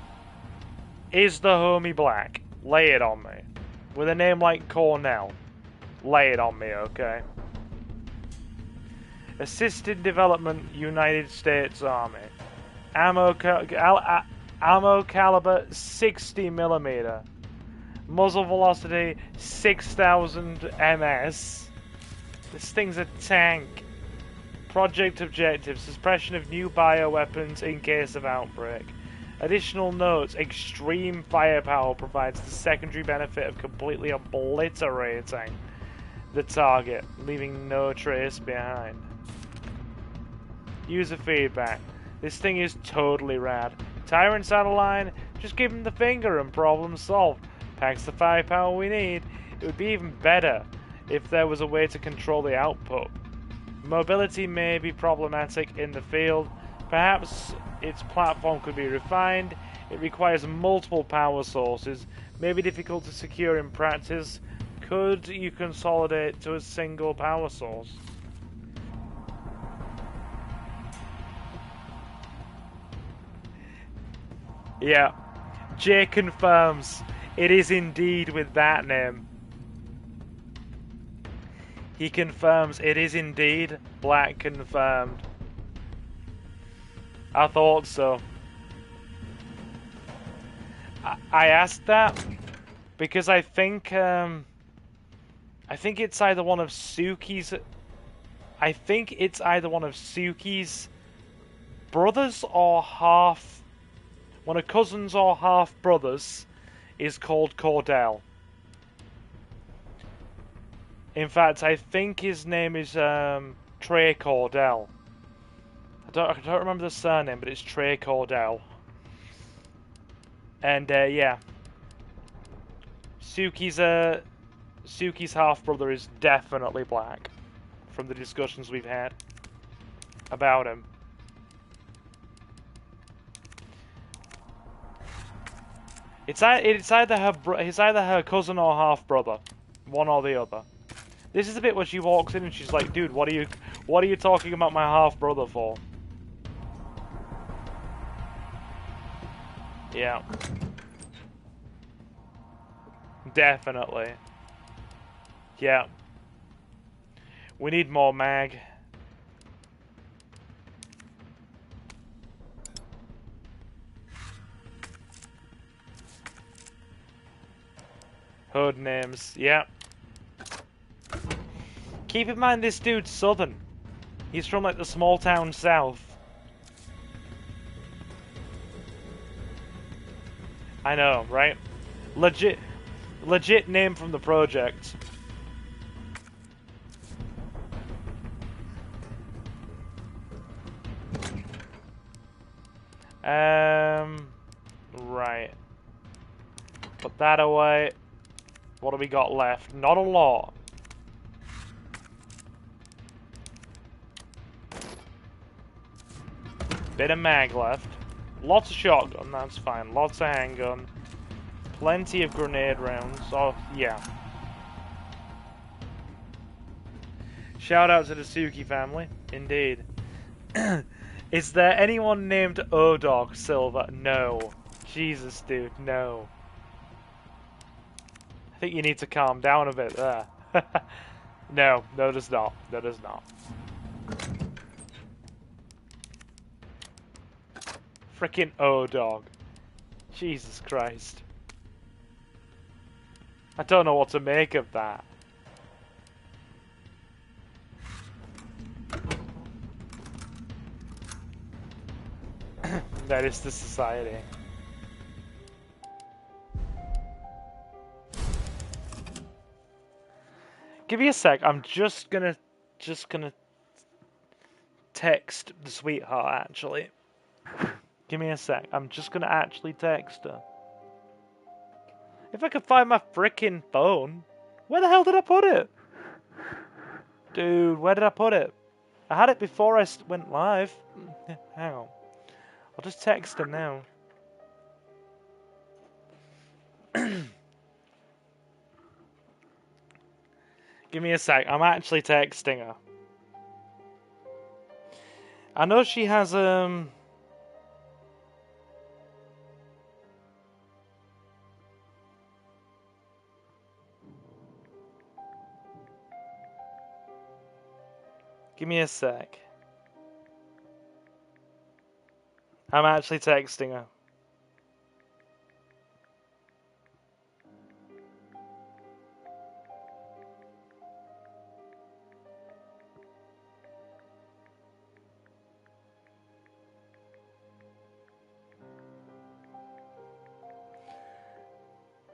is the homie black? Lay it on me. With a name like Cornell, lay it on me, okay? Assisted development, United States Army. Ammo caliber 60mm. Muzzle velocity 6,000 ms. This thing's a tank. Project objective: suppression of new bioweapons in case of outbreak. Additional notes: extreme firepower provides the secondary benefit of completely obliterating the target, leaving no trace behind. User feedback: this thing is totally rad. Tyrant's out of line, just give him the finger and problem solved. Packs the firepower we need. It would be even better if there was a way to control the output. Mobility may be problematic in the field. Perhaps its platform could be refined. It requires multiple power sources. May be difficult to secure in practice. Could you consolidate to a single power source? Yeah. Jay confirms it is indeed with that name. He confirms it is indeed black confirmed. I thought so. I asked that because I think it's either one of Suki's. I think it's either one of Suki's brothers or one of cousins or half brothers is called Cordell. In fact, I think his name is Trey Cordell. I don't remember the surname, but it's Trey Cordell. And yeah, Suki's half brother is definitely black, from the discussions we've had about him. It's either her cousin or half brother, one or the other. This is the bit where she walks in and she's like, "Dude, what are you talking about my half brother for?" Yeah. Definitely. Yeah. We need more mag. Hood names, yeah. Keep in mind this dude's southern. He's from like the small town south. I know, right? Legit name from the project. Right. Put that away. What have we got left? Not a lot. Bit of mag left. Lots of shotgun, that's fine. Lots of handgun. Plenty of grenade rounds. Oh, yeah. Shout out to the Suki family. Indeed. Is there anyone named Odog Silver? No. Jesus, dude, no. I think you need to calm down a bit there. No, there's not. No, there's not. Frickin' Odog. Jesus Christ. I don't know what to make of that. That is the society. Give me a sec. I'm just gonna text the sweetheart. Actually, give me a sec. I'm just gonna actually text her. If I could find my frickin' phone, where the hell did I put it, dude? Where did I put it? I had it before I went live. Hang on. I'll just text her now. Give me a sec. I'm actually texting her. I know she has Give me a sec. I'm actually texting her.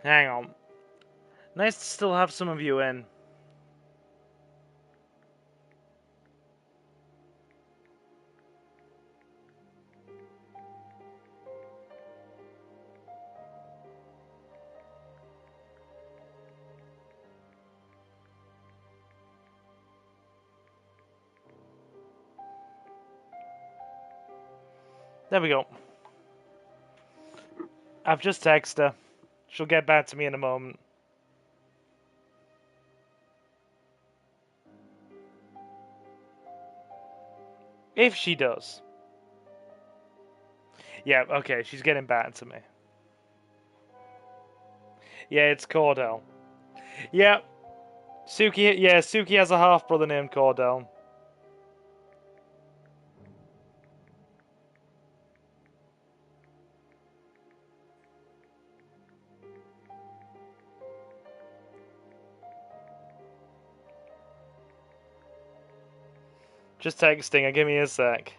Hang on. Nice to still have some of you in. There we go. I've just texted her. She'll get back to me in a moment. If she does. Yeah, okay, she's getting back to me. Yeah, it's Cordell. Yeah. Suki has a half-brother named Cordell. Just texting her, give me a sec.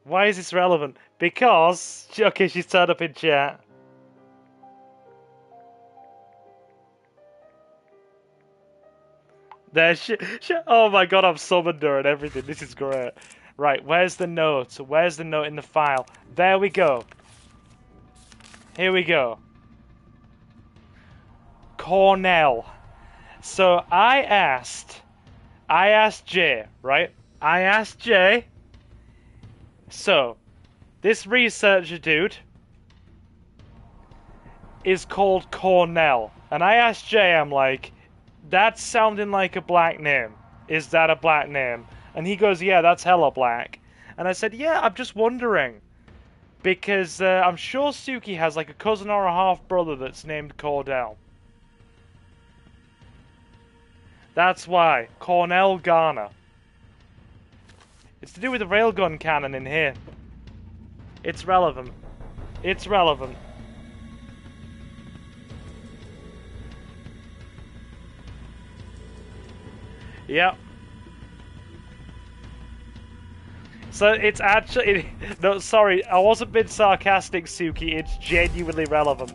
Why is this relevant? Because... Okay, she's turned up in chat. There, oh my god, I've summoned her and everything. This is great. Right, where's the note? Where's the note in the file? There we go. Here we go. Cornell. So I asked Jay, right? I asked Jay. So, this researcher dude is called Cornell. And I asked Jay, I'm like, that's sounding like a black name. Is that a black name? And he goes, yeah, that's hella black. And I said, yeah, I'm just wondering. Because I'm sure Suki has like a cousin or a half-brother that's named Cordell. That's why. Cornell Garner. It's to do with the railgun cannon in here. It's relevant. It's relevant. Yep. So it's actually... No, sorry, I wasn't being sarcastic, Suki. It's genuinely relevant.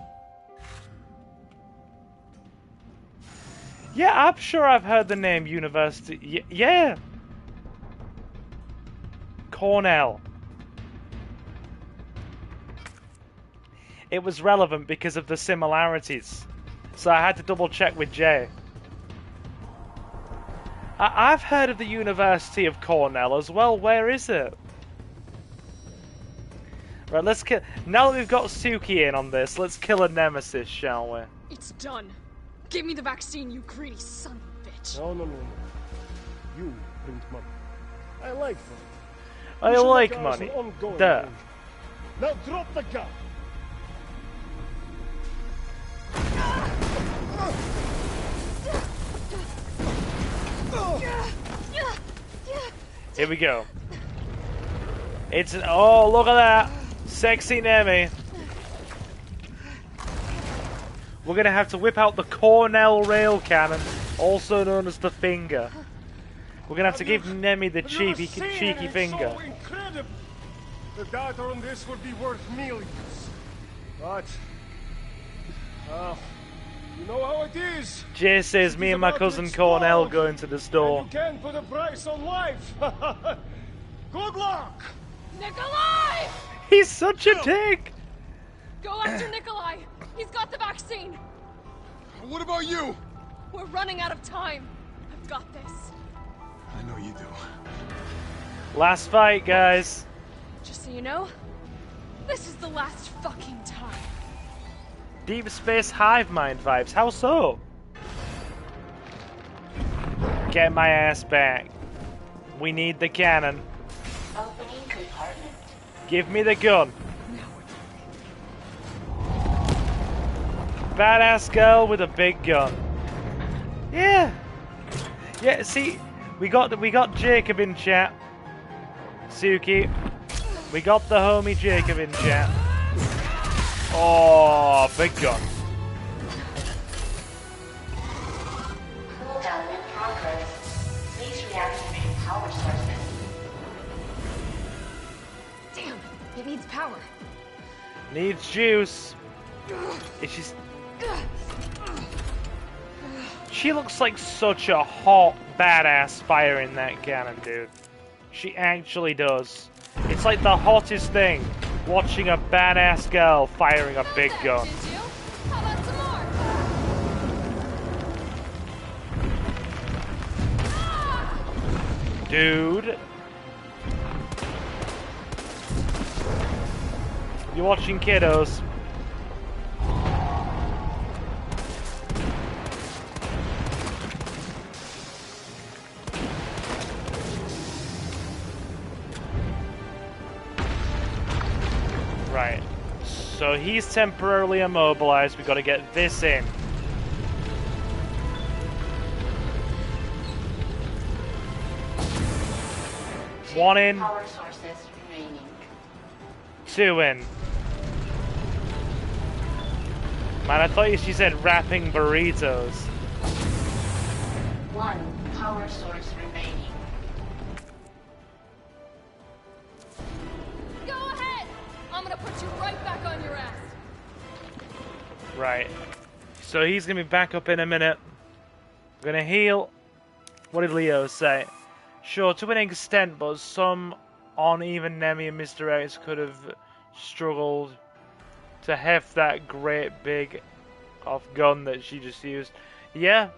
Yeah, I'm sure I've heard the name University... Yeah! Cornell. It was relevant because of the similarities. So I had to double check with Jay. I've heard of the University of Cornell as well. Where is it? Right, let's kill... Now that we've got Suki in on this, let's kill a nemesis, shall we? It's done. Give me the vaccine, you greedy son of a bitch. No. You print money. I like money. I We should like make ours money. an ongoing Duh. arrangement. Now drop the gun. Here we go. It's an... Oh, look at that! Sexy Nemi. We're gonna have to whip out the Cornell rail cannon, also known as the finger. We're gonna have to give Nemi the cheeky finger. So incredible. The data on this would be worth millions. But... you know how it is. Jay says me and my cousin Cornell going to the store. And you can't put a price on life. Good luck. Nikolai! He's such a dick! Go after Nikolai! He's got the vaccine! What about you? We're running out of time. I've got this. I know you do. Last fight, guys. Just so you know, this is the last fucking time. Deep Space Hive Mind vibes. How so? Get my ass back. We need the cannon. Opening compartment. Give me the gun. Badass girl with a big gun. Yeah. Yeah, see, we got Jacob in chat. Suki. We got the homie Jacob in chat. Oh, big gun. Cooldown in progress. Please reactivate power sources. Damn, it needs power. Needs juice. Is she... She looks like such a hot, badass firing that cannon, dude. She actually does. It's like the hottest thing, watching a badass girl firing a big gun. Did you? How about some more? Dude. You're watching kiddos. Right. So he's temporarily immobilized. We got to get this in. One in. Power sources remaining. Two in. Man, I thought she said wrapping burritos. One power source remaining. Go ahead! I'm gonna put you right back on your ass. Right. So he's going to be back up in a minute. We're going to heal. What did Leo say? Sure, to an extent, but some on even Nemi and Mr. X could have struggled to heft that great big off gun that she just used. Yeah.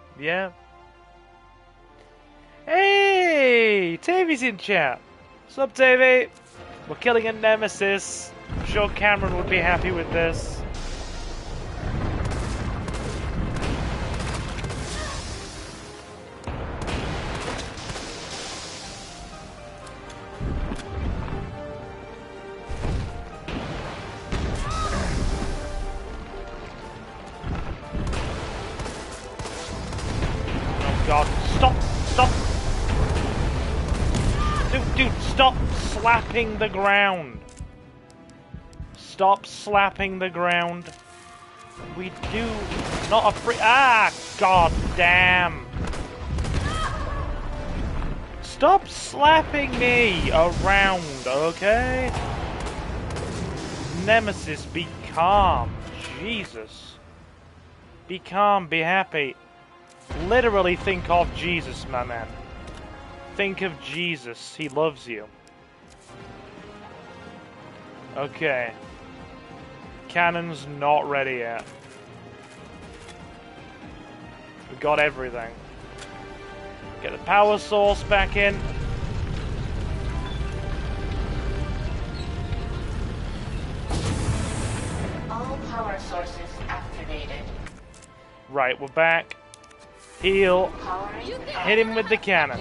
Hey! Tavy's in chat. What's up, Tavy? We're killing a nemesis. I'm sure Cameron would be happy with this. God, stop! Dude, stop slapping the ground. Stop slapping the ground. We do not a free. Ah, god damn. Stop slapping me around, okay? Nemesis, be calm. Jesus. Be calm, be happy. Literally think of Jesus, my man. Think of Jesus. He loves you. Okay. Cannon's not ready yet. We got everything. Get the power source back in. All power sources activated. Right, we're back. Heal. Powering. Hit him with the cannon.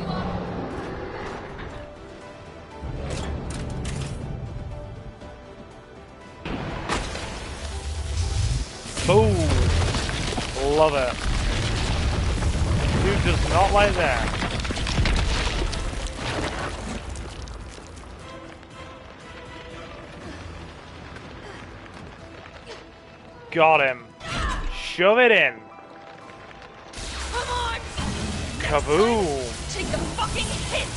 Boom. Love it. Dude does not like that. Got him. Shove it in. Come on! Kaboom. Take the fucking hit!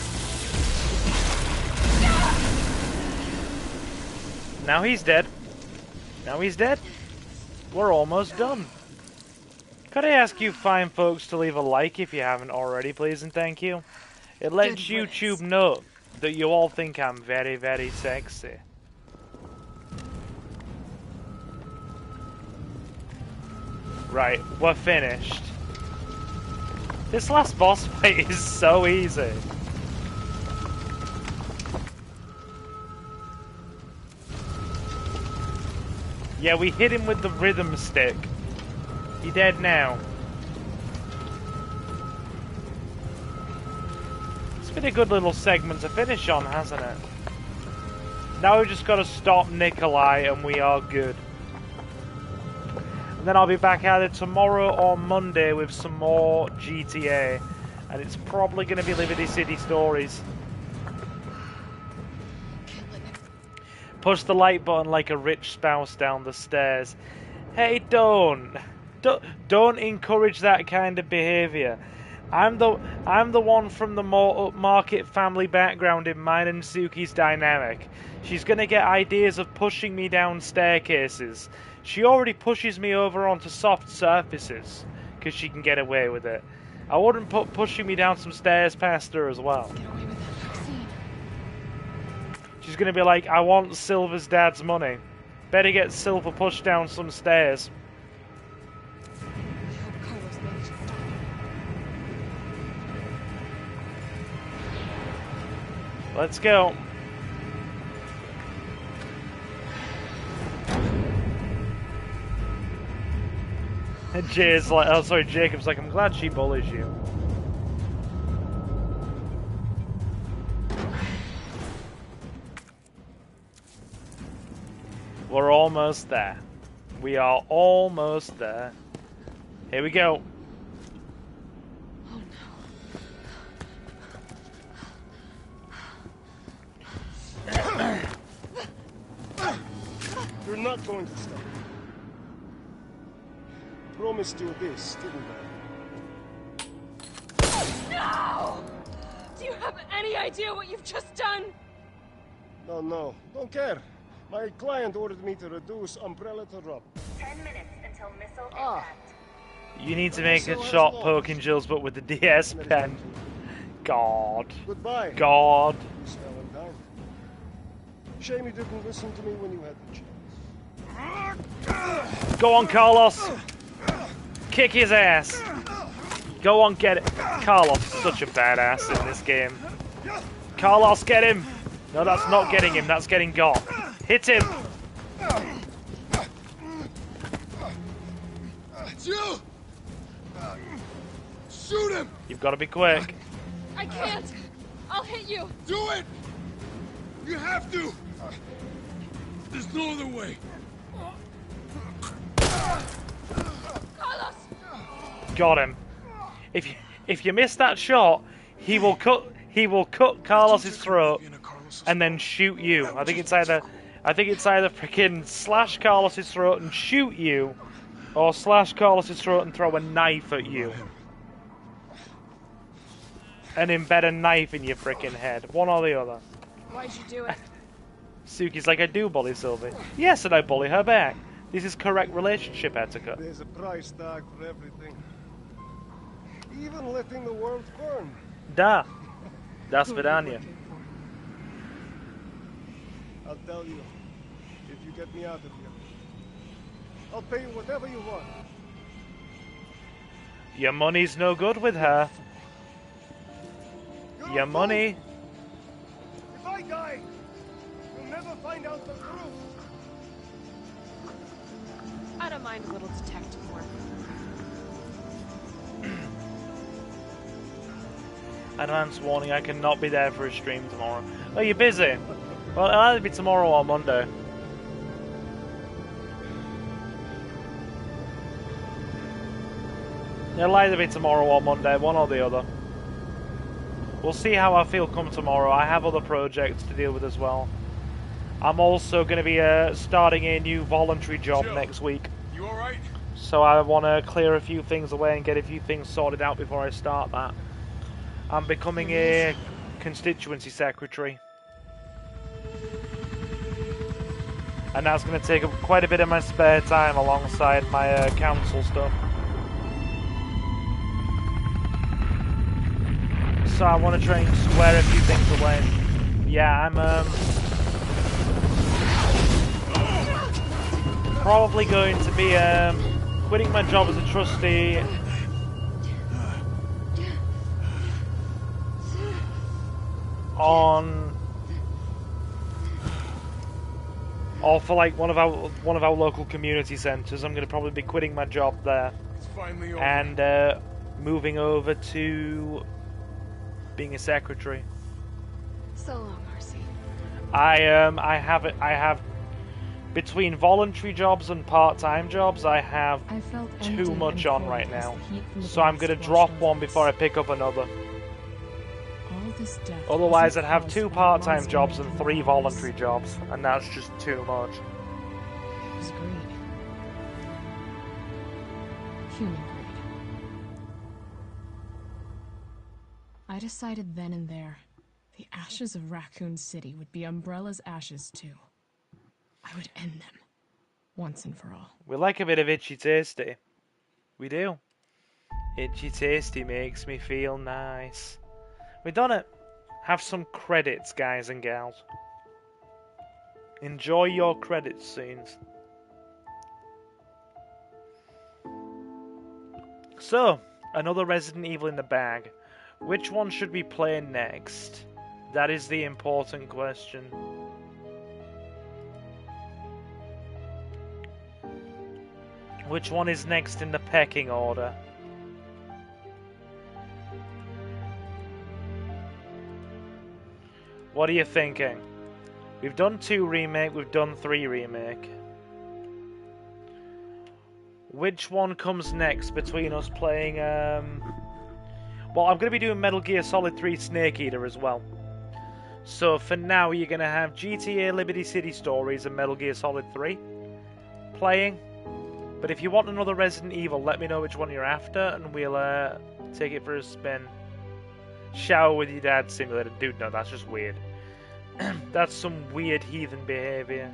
Now he's dead. Now he's dead. We're almost done. Could I ask you fine folks to leave a like if you haven't already, please and thank you? It lets YouTube know that you all think I'm very, very sexy. Right, we're finished. This last boss fight is so easy. Yeah, we hit him with the rhythm stick. He dead now. It's been a good little segment to finish on, hasn't it? Now we've just got to stop Nikolai and we are good. And then I'll be back either tomorrow or Monday with some more GTA. And it's probably going to be Liberty City Stories. Push the like button like a rich spouse down the stairs. Hey, don't encourage that kind of behaviour. I'm the one from the more upmarket family background in mine and Suki's dynamic. She's gonna get ideas of pushing me down staircases. She already pushes me over onto soft surfaces because she can get away with it. I wouldn't put pushing me down some stairs past her as well. Get away with that vaccine. She's gonna be like, I want Silver's dad's money. Better get Silver pushed down some stairs. I hope Carlos managed to stop him. Let's go. And Jay's like, oh sorry, Jacob's like, I'm glad she bullies you. We're almost there. We are almost there. Here we go. Oh no. You're not going to stop. Promised you this, didn't I? No! Do you have any idea what you've just done? No, don't care. My client ordered me to reduce Umbrella to rub. 10 minutes until missile Ah. impact. You need to make a shot poking Jills, but with the DS pen. God. Goodbye, God. Miss Valentine. Shame you didn't listen to me when you had the chance. Go on, Carlos. Kick his ass. Go on, get it. Carlos is such a badass in this game. Carlos, get him. No, that's not getting him. That's getting got. Hit him. Jill! Shoot him! You've got to be quick. I can't! I'll hit you! Do it! You have to! There's no other way. Carlos! Got him. If you miss that shot, he will cut Carlos's throat and then shoot you. I think it's either freaking slash Carlos's throat and shoot you, or slash Carlos's throat and throw a knife at you. and embed a knife in your frickin' head. One or the other. Why'd you do it? Suki's like, I do bully Sylvie. Yes, and I bully her back. This is correct relationship etiquette. There's a price tag for everything. Even letting the world burn. Da. Das Who are you Vidania. working for? I'll tell you, if you get me out of here. I'll pay you whatever you want. Your money's no good with her. You're Your a fool. money. If I die, you'll never find out the truth. I don't mind a little detective work. Advance warning, I cannot be there for a stream tomorrow. Oh, you're busy? Well, it'll either be tomorrow or Monday. It'll either be tomorrow or Monday, one or the other. We'll see how I feel come tomorrow. I have other projects to deal with as well. I'm also going to be starting a new voluntary job Jill, next week. You alright? So I want to clear a few things away and get a few things sorted out before I start that. I'm becoming a constituency secretary. And that's going to take up quite a bit of my spare time alongside my council stuff. So I want to try and square a few things away. Yeah, I'm probably going to be quitting my job as a trustee or for like one of our local community centres. I'm going to probably be quitting my job there It's finally over. and moving over to being a secretary. So long, Marcy. I have between voluntary jobs and part-time jobs, I have I felt too empty much and on cold right as now. the heat from the So I'm blast going to washed drop over one us. before I pick up another. All this death Otherwise, I'd wasn't have caused 2 by part-time monster jobs and making 3 noise. voluntary jobs, and that's just too much. It was greed. Human greed. I decided then and there, the ashes of Raccoon City would be Umbrella's ashes too. I would end them, once and for all. We like a bit of itchy tasty. We do. Itchy tasty makes me feel nice. We done it. Have some credits, guys and gals. Enjoy your credits scenes. So, another Resident Evil in the bag. Which one should we play next? That is the important question. Which one is next in the pecking order? What are you thinking? We've done 2 remake, we've done 3 remake. Which one comes next between us playing, well, I'm going to be doing Metal Gear Solid 3 Snake Eater as well. So for now, you're going to have GTA Liberty City Stories and Metal Gear Solid 3 playing. But if you want another Resident Evil, let me know which one you're after, and we'll take it for a spin. Shower with your dad simulator. Dude, no, that's just weird. That's some weird heathen behavior.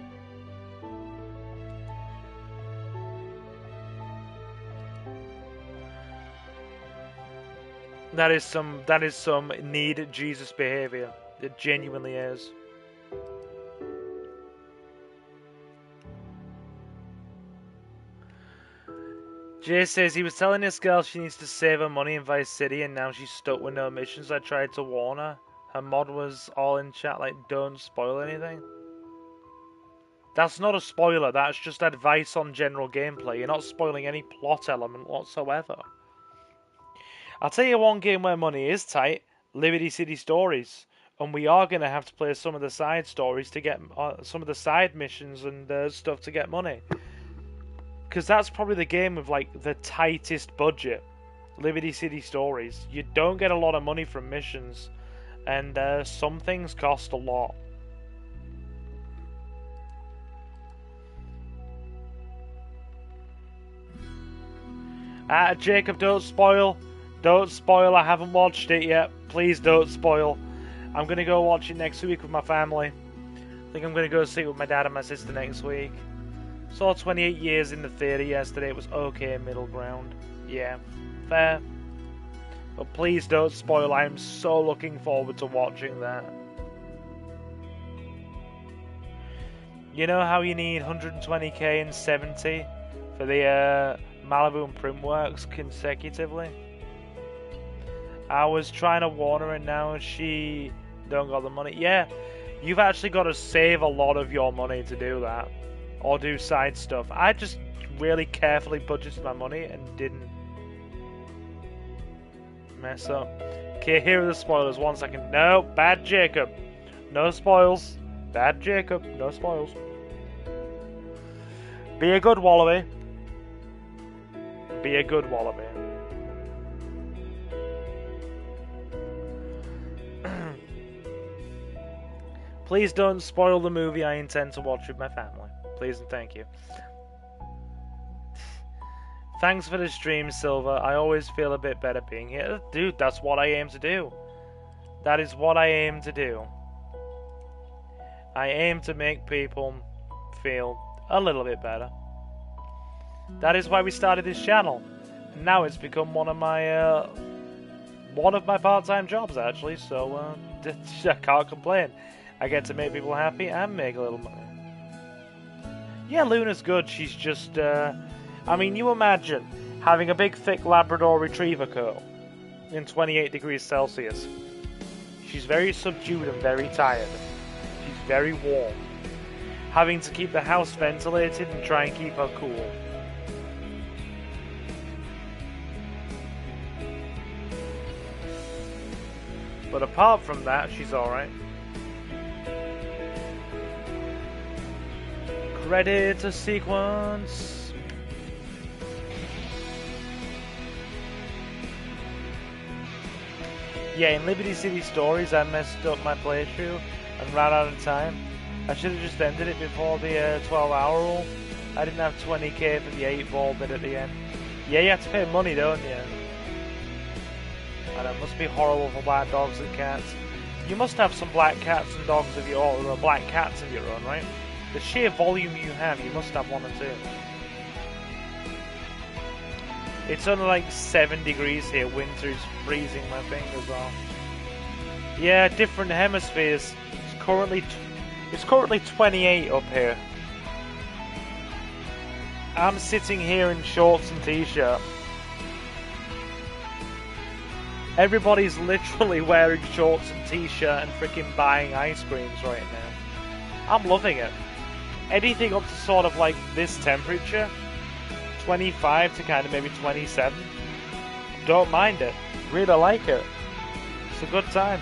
That is some need Jesus behavior. It genuinely is. Jay says he was telling this girl she needs to save her money in Vice City and now she's stuck with no missions. I tried to warn her. Her mod was all in chat like, don't spoil anything. That's not a spoiler, that's just advice on general gameplay. You're not spoiling any plot element whatsoever. I'll tell you one game where money is tight. Liberty City Stories. And we are going to have to play some of the side stories to get some of the side missions and stuff to get money. Because that's probably the game with like the tightest budget. Liberty City Stories. You don't get a lot of money from missions. And some things cost a lot. Jacob, don't spoil. Don't spoil, I haven't watched it yet. Please don't spoil. I'm going to go watch it next week with my family. I think I'm going to go see it with my dad and my sister next week. Saw 28 Years in the theatre yesterday. It was okay, middle ground. Yeah, fair. But please don't spoil. I am so looking forward to watching that. You know how you need 120k and 70 for the Malibu and Printworks consecutively? I was trying to warn her and now she don't got the money. Yeah, you've actually got to save a lot of your money to do that. Or do side stuff. I just really carefully budgeted my money and didn't mess up. Okay, here are the spoilers. 1 second. No, bad Jacob. No spoils. Bad Jacob. No spoils. Be a good wallaby. Be a good wallaby. Please don't spoil the movie I intend to watch with my family. Please and thank you. Thanks for the stream, Silver. I always feel a bit better being here. Dude, that's what I aim to do. That is what I aim to do. I aim to make people feel a little bit better. That is why we started this channel. And now it's become one of my part-time jobs, actually. So I can't complain. I get to make people happy and make a little money. Yeah, Luna's good. She's just, I mean, you imagine having a big, thick Labrador Retriever coat in 28 degrees Celsius. She's very subdued and very tired. She's very warm. Having to keep the house ventilated and try and keep her cool. But apart from that, she's alright. Credit sequence. Yeah, in Liberty City Stories, I messed up my playthrough and ran out of time. I should have just ended it before the 12-hour rule. I didn't have 20k for the 8-ball bit at the end. Yeah, you have to pay money, don't you? And it must be horrible for black dogs and cats. You must have some black cats and dogs of your own, or black cats of your own, right? The sheer volume you have, you must have one or two. It's only like 7 degrees here. Winter's freezing my fingers off. Yeah, different hemispheres. It's currently 28 up here. I'm sitting here in shorts and t-shirt. Everybody's literally wearing shorts and t-shirt and freaking buying ice creams right now. I'm loving it. Anything up to sort of like this temperature, 25 to kind of maybe 27, don't mind it. Really like it. It's a good time.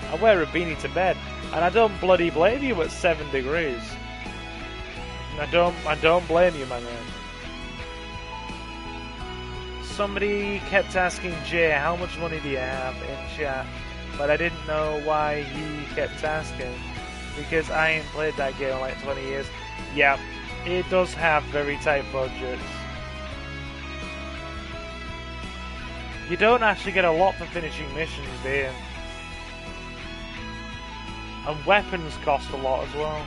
I wear a beanie to bed, and I don't bloody blame you at 7 degrees. I don't blame you, my man. Somebody kept asking Jay, how much money do you have in chat? But I didn't know why he kept asking. Because I ain't played that game in like 20 years. Yeah, it does have very tight budgets. You don't actually get a lot for finishing missions, do you? And weapons cost a lot as well.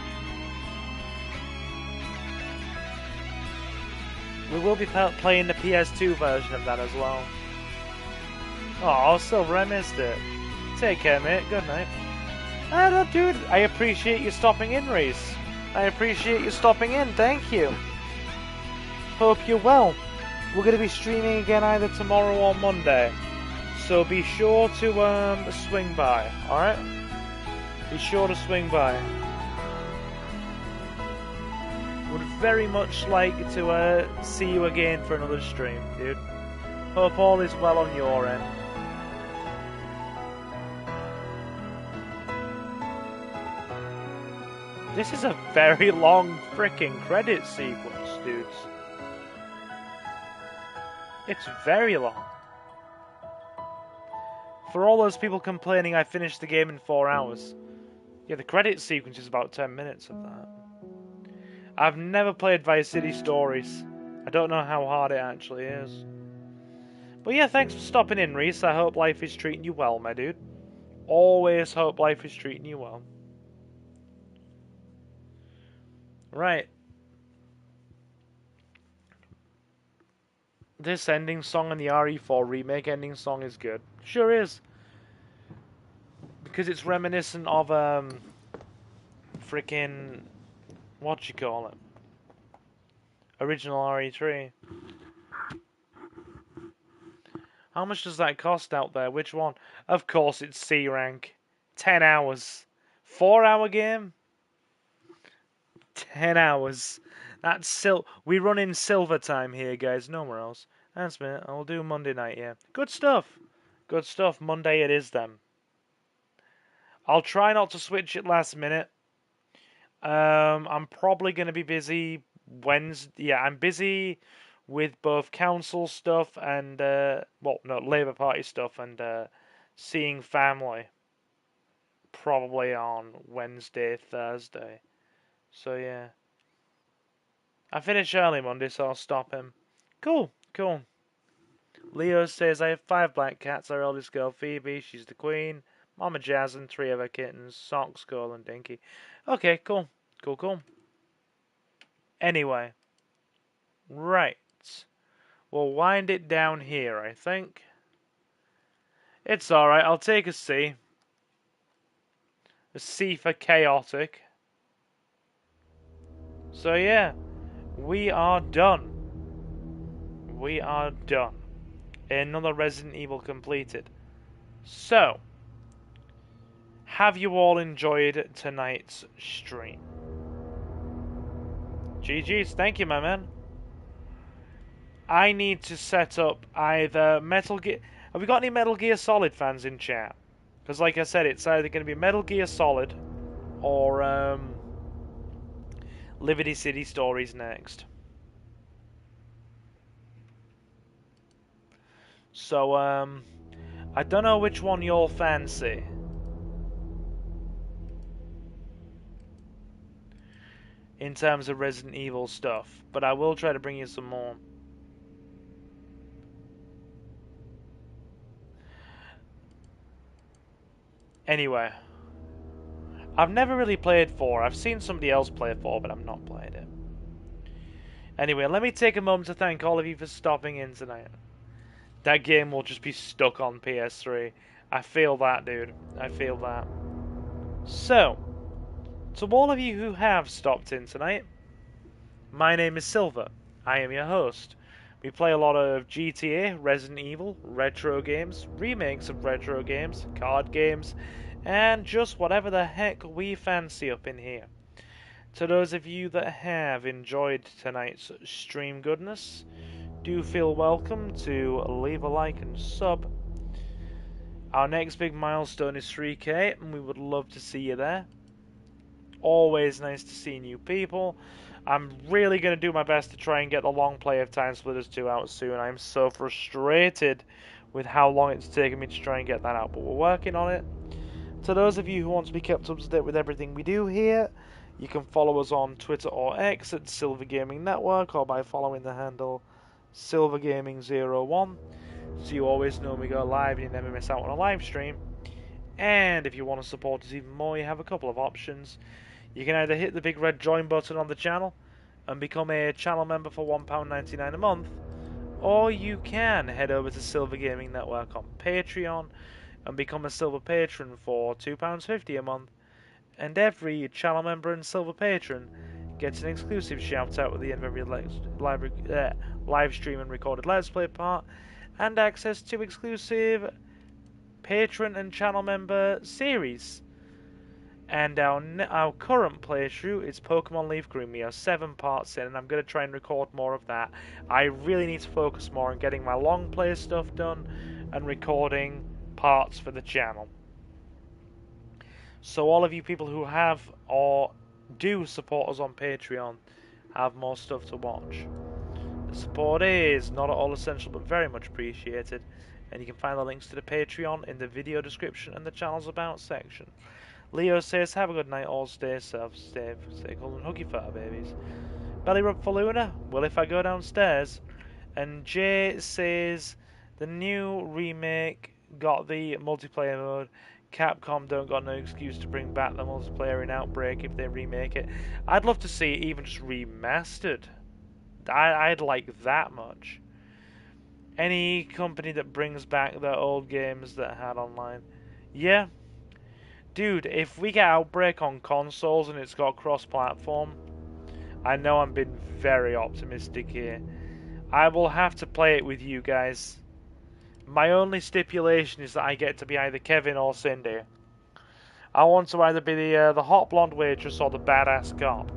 We will be playing the PS2 version of that as well. Oh, Silver, I missed it. Take care, mate. Good night. Dude, I appreciate you stopping in, Reese. I appreciate you stopping in. Thank you. Hope you're well. We're going to be streaming again either tomorrow or Monday. So be sure to swing by, alright? Be sure to swing by. Would very much like to see you again for another stream, dude. Hope all is well on your end. This is a very long freaking credit sequence, dudes. It's very long. For all those people complaining I finished the game in 4 hours. Yeah, the credit sequence is about 10 minutes of that. I've never played Vice City Stories. I don't know how hard it actually is. But yeah, thanks for stopping in, Reese. I hope life is treating you well, my dude. Always hope life is treating you well. Right. This ending song and the RE4 remake ending song is good. Sure is. Because it's reminiscent of, freaking, what you call it? Original RE3. How much does that cost out there? Which one? Of course it's C rank. 10 hours. 4-hour game? 10 hours. That's we run in silver time here, guys. Nowhere else. That's me. I'll do Monday night, yeah. Good stuff. Good stuff. Monday it is then. I'll try not to switch it last minute. I'm probably going to be busy Wednesday. Yeah, I'm busy with both council stuff and, Labour Party stuff and seeing family. Probably on Wednesday, Thursday. So, yeah. I finish early Monday, so I'll stop him. Cool, cool. Leo says, I have 5 black cats. Our eldest girl, Phoebe, she's the queen. Mama Jazz and 3 of her kittens, Socks, Skull, and Dinky. Okay, cool. Cool, cool. Anyway. Right. We'll wind it down here, I think. It's alright, I'll take a C. A C for chaotic. So yeah, we are done. We are done. Another Resident Evil completed. So, have you all enjoyed tonight's stream? GG's, thank you, my man. I need to set up either Metal Gear... Have we got any Metal Gear Solid fans in chat? Because like I said, it's either going to be Metal Gear Solid or Liberty City Stories next. So, I don't know which one you'll fancy. In terms of Resident Evil stuff. But I will try to bring you some more. Anyway. I've never really played 4. I've seen somebody else play 4, but I've not played it. Anyway, let me take a moment to thank all of you for stopping in tonight. That game will just be stuck on PS3. I feel that, dude. I feel that. So, to all of you who have stopped in tonight, my name is Silver. I am your host. We play a lot of GTA, Resident Evil, retro games, remakes of retro games, card games, and just whatever the heck we fancy up in here. To those of you that have enjoyed tonight's stream goodness, do feel welcome to leave a like and sub. Our next big milestone is 3K, and we would love to see you there. Always nice to see new people. I'm really going to do my best to try and get the long play of Time Splitters 2 out soon. I'm so frustrated with how long it's taken me to try and get that out, but we're working on it. To those of you who want to be kept up to date with everything we do here, you can follow us on Twitter or X at Silver Gaming Network, or by following the handle SilverGaming01, so you always know when we go live and you never miss out on a live stream. And if you want to support us even more, you have a couple of options. You can either hit the big red join button on the channel and become a channel member for £1.99 a month, or you can head over to Silver Gaming Network on Patreon and become a silver patron for £2.50 a month, and every channel member and silver patron gets an exclusive shout out at the end of every live stream and recorded Let's Play part, and access to exclusive patron and channel member series. And our current playthrough is Pokemon Leaf Green. We are 7 parts in, and I'm going to try and record more of that. I really need to focus more on getting my long play stuff done and recording parts for the channel. So all of you people who have or do support us on Patreon have more stuff to watch. The support is not at all essential, but very much appreciated. And you can find the links to the Patreon in the video description and the channel's about section. Leo says, have a good night, all stay safe, stay cool and huggy for our babies. Belly rub for Luna? Well, if I go downstairs. And Jay says the new remake got the multiplayer mode. Capcom don't got no excuse to bring back the multiplayer in Outbreak if they remake it. I'd love to see it even just remastered. I'd like that much. Any company that brings back the old games that had online. Yeah. Dude, if we get Outbreak on consoles and it's got cross-platform, I know I'm being very optimistic here. I will have to play it with you guys. My only stipulation is that I get to be either Kevin or Cindy. I want to either be the hot blonde waitress or the badass cop.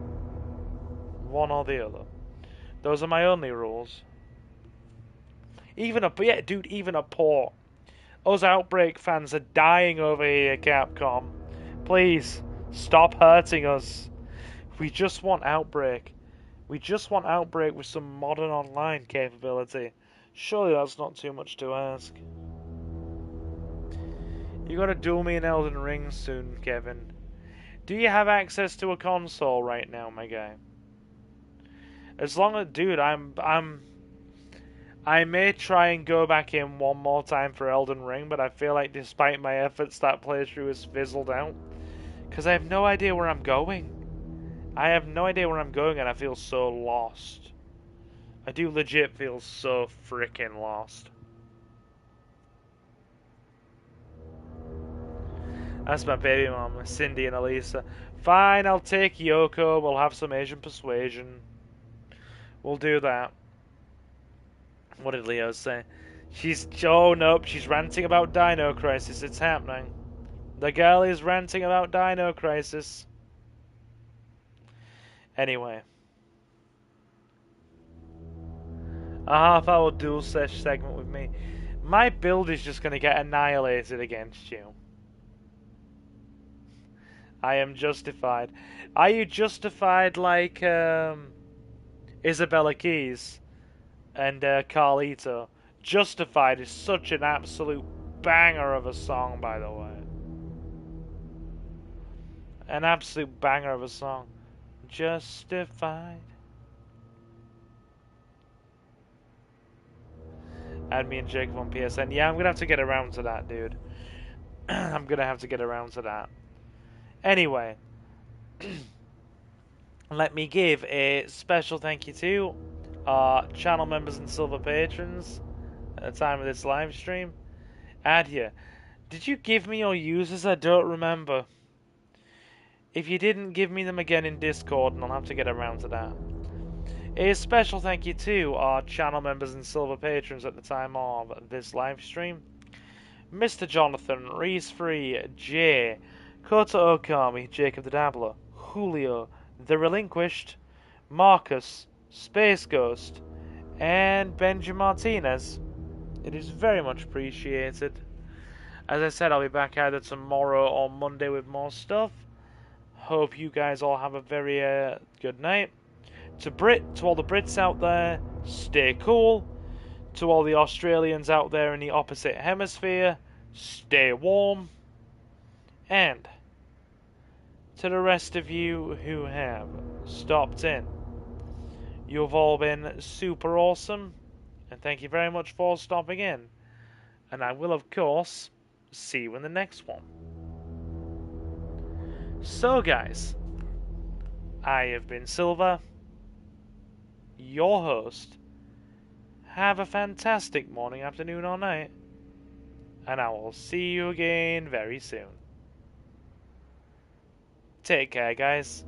One or the other. Those are my only rules. Even a port. Us Outbreak fans are dying over here, Capcom. Please, stop hurting us. We just want Outbreak. We just want Outbreak with some modern online capability. Surely that's not too much to ask. You gotta duel me in Elden Ring soon, Kevin. Do you have access to a console right now, my guy? As long as, dude, I may try and go back in one more time for Elden Ring, but I feel like despite my efforts, that playthrough has fizzled out. Because I have no idea where I'm going. I have no idea where I'm going, and I feel so lost. I do legit feel so freaking lost. That's my baby mom, Cindy and Elisa. Fine, I'll take Yoko. We'll have some Asian persuasion. We'll do that. What did Leo say? Oh, nope, she's ranting about Dino Crisis. It's happening. The girl is ranting about Dino Crisis. Anyway. A half-hour dual sesh segment with me. My build is just going to get annihilated against you. I am justified. Are you justified like Isabella Keys and Carlito? Justified is such an absolute banger of a song, by the way. An absolute banger of a song. Justified. Add me and Jacob on PSN. Yeah, I'm gonna have to get around to that, dude. I'm gonna have to get around to that. Anyway, let me give a special thank you to our channel members and silver patrons at the time of this live stream. Adya, did you give me your users? I don't remember. If you didn't, give me them again in Discord and I'll have to get around to that. A special thank you to our channel members and silver patrons at the time of this live stream. Mr. Jonathan, Reese Free, Jay, Kota Okami, Jacob the Dabbler, Julio, The Relinquished, Marcus, Space Ghost, and Benji Martinez. It is very much appreciated. As I said, I'll be back either tomorrow or Monday with more stuff. Hope you guys all have a very good night. To all the Brits out there, stay cool. To all the Australians out there in the opposite hemisphere, stay warm. And to the rest of you who have stopped in, you've all been super awesome, and thank you very much for stopping in. And I will, of course, see you in the next one. So, guys, I have been Silver, your host. Have a fantastic morning, afternoon, or night, and I will see you again very soon. Take care, guys.